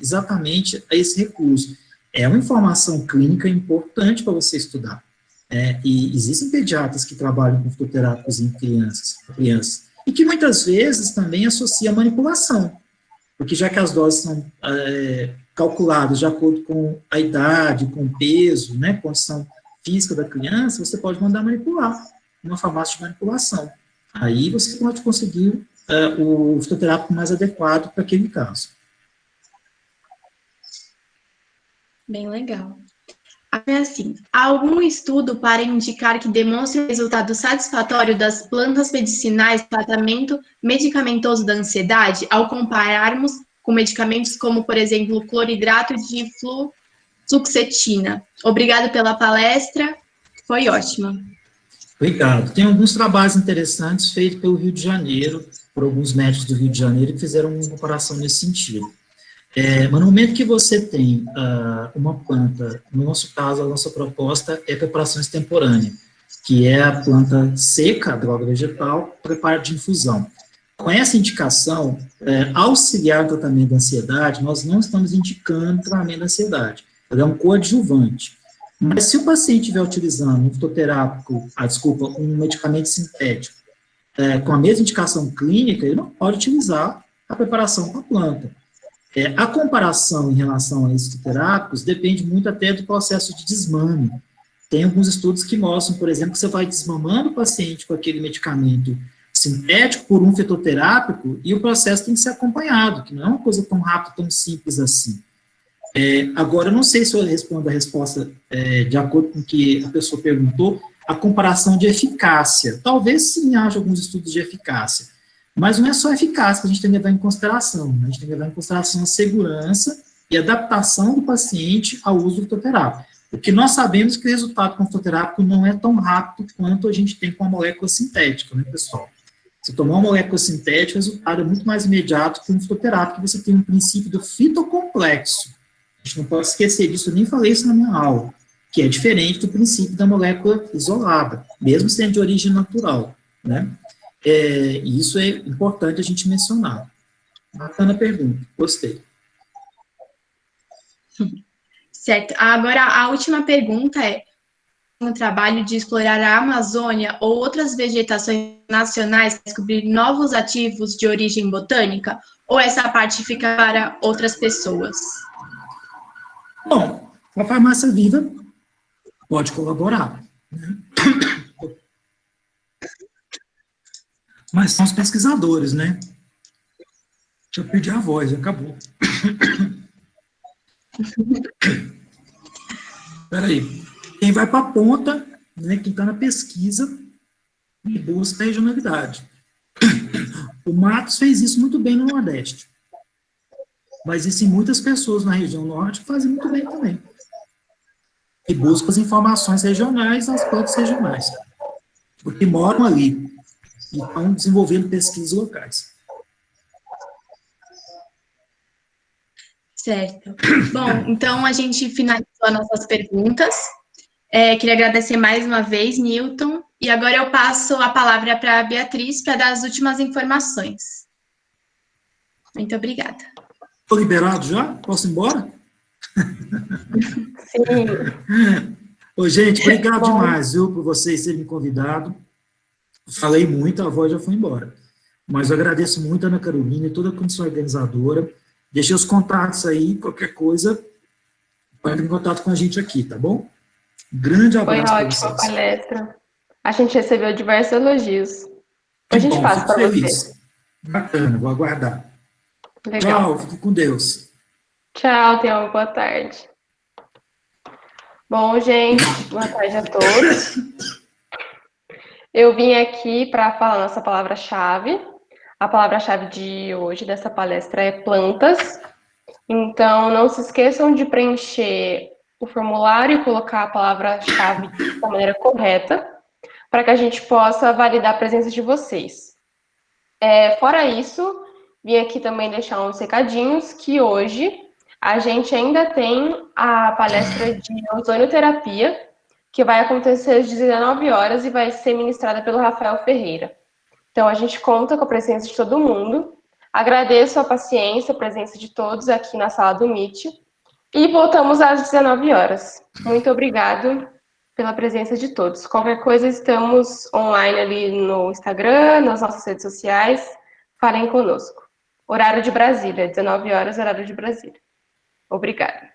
exatamente a esse recurso. É uma informação clínica importante para você estudar. E existem pediatras que trabalham com fitoterápicos em crianças, e que muitas vezes também associam a manipulação, porque já que as doses são calculadas de acordo com a idade, com o peso, né, condição física da criança, você pode mandar manipular, uma farmácia de manipulação. Aí você pode conseguir o fitoterápico mais adequado para aquele caso. Bem legal. É assim, há algum estudo para indicar que demonstre o resultado satisfatório das plantas medicinais no tratamento medicamentoso da ansiedade, ao compararmos com medicamentos como, por exemplo, cloridrato de fluoxetina? Obrigado pela palestra, foi ótima. Obrigado. Tem alguns trabalhos interessantes feitos pelo Rio de Janeiro, por alguns médicos do Rio de Janeiro, que fizeram uma comparação nesse sentido. Mas no momento que você tem uma planta, no nosso caso, a nossa proposta é preparação extemporânea, que é a planta seca, a droga vegetal, preparo de infusão. Com essa indicação, auxiliar o tratamento da ansiedade, nós não estamos indicando tratamento da ansiedade, ela é um coadjuvante. Mas se o paciente estiver utilizando um fitoterápico, um medicamento sintético, com a mesma indicação clínica, ele não pode utilizar a preparação com a planta. A comparação em relação a esses fitoterápicos depende muito até do processo de desmame. Tem alguns estudos que mostram, por exemplo, que você vai desmamando o paciente com aquele medicamento sintético por um fitoterápico e o processo tem que ser acompanhado, que não é uma coisa tão rápida, tão simples assim. Agora, eu não sei se eu respondo a resposta de acordo com o que a pessoa perguntou, a comparação de eficácia. Talvez sim haja alguns estudos de eficácia, mas não é só eficácia que a gente tem que levar em consideração, né? A gente tem que levar em consideração a segurança e adaptação do paciente ao uso do fitoterápico. Porque nós sabemos que o resultado com o fitoterápico não é tão rápido quanto a gente tem com a molécula sintética, né, pessoal? Se tomar uma molécula sintética, o resultado é muito mais imediato que um fitoterápico, que você tem um princípio do fitocomplexo. A gente não pode esquecer disso, eu nem falei isso na minha aula, que é diferente do princípio da molécula isolada, mesmo sendo de origem natural, né? Isso é importante a gente mencionar. Bacana pergunta, gostei. Certo. Agora, a última pergunta é: no trabalho de explorar a Amazônia ou outras vegetações nacionais para descobrir novos ativos de origem botânica? Ou essa parte fica para outras pessoas? Bom, a farmácia viva pode colaborar, né? Mas são os pesquisadores, né? Deixa eu perder a voz, acabou. Espera aí. Quem vai para a ponta, né, quem está na pesquisa e busca a regionalidade. O Matos fez isso muito bem no Nordeste. Mas existem muitas pessoas na região Norte que fazem muito bem também. E buscam as informações regionais nas plantas regionais. Porque moram ali e estão desenvolvendo pesquisas locais. Certo. Bom, então a gente finalizou as nossas perguntas. Queria agradecer mais uma vez, Newton, e agora eu passo a palavra para a Beatriz para dar as últimas informações. Muito obrigada. Estou liberado já? Posso ir embora? Sim. Ô, gente, obrigado demais, viu, por vocês terem me convidado. Falei muito, a voz já foi embora. Mas eu agradeço muito a Ana Carolina e toda a comissão organizadora. Deixei os contatos aí, qualquer coisa, pode entrar em contato com a gente aqui, tá bom? Grande abraço para vocês. Foi ótima a palestra. A gente recebeu diversos elogios. A gente passa para você. Bacana, vou aguardar. Legal. Tchau, fique com Deus. Tchau, tenha uma boa tarde. Bom, gente, boa tarde a todos. Eu vim aqui para falar nossa palavra-chave. A palavra-chave de hoje, dessa palestra, é plantas. Então, não se esqueçam de preencher o formulário e colocar a palavra-chave da maneira correta, para que a gente possa validar a presença de vocês. Fora isso, vim aqui também deixar uns recadinhos, que hoje a gente ainda tem a palestra de ozonioterapia, que vai acontecer às 19 horas e vai ser ministrada pelo Rafael Ferreira. Então, a gente conta com a presença de todo mundo. Agradeço a paciência, a presença de todos aqui na sala do Meet. E voltamos às 19 horas. Muito obrigado pela presença de todos. Qualquer coisa, estamos online ali no Instagram, nas nossas redes sociais. Falem conosco. Horário de Brasília, 19 horas, horário de Brasília. Obrigada.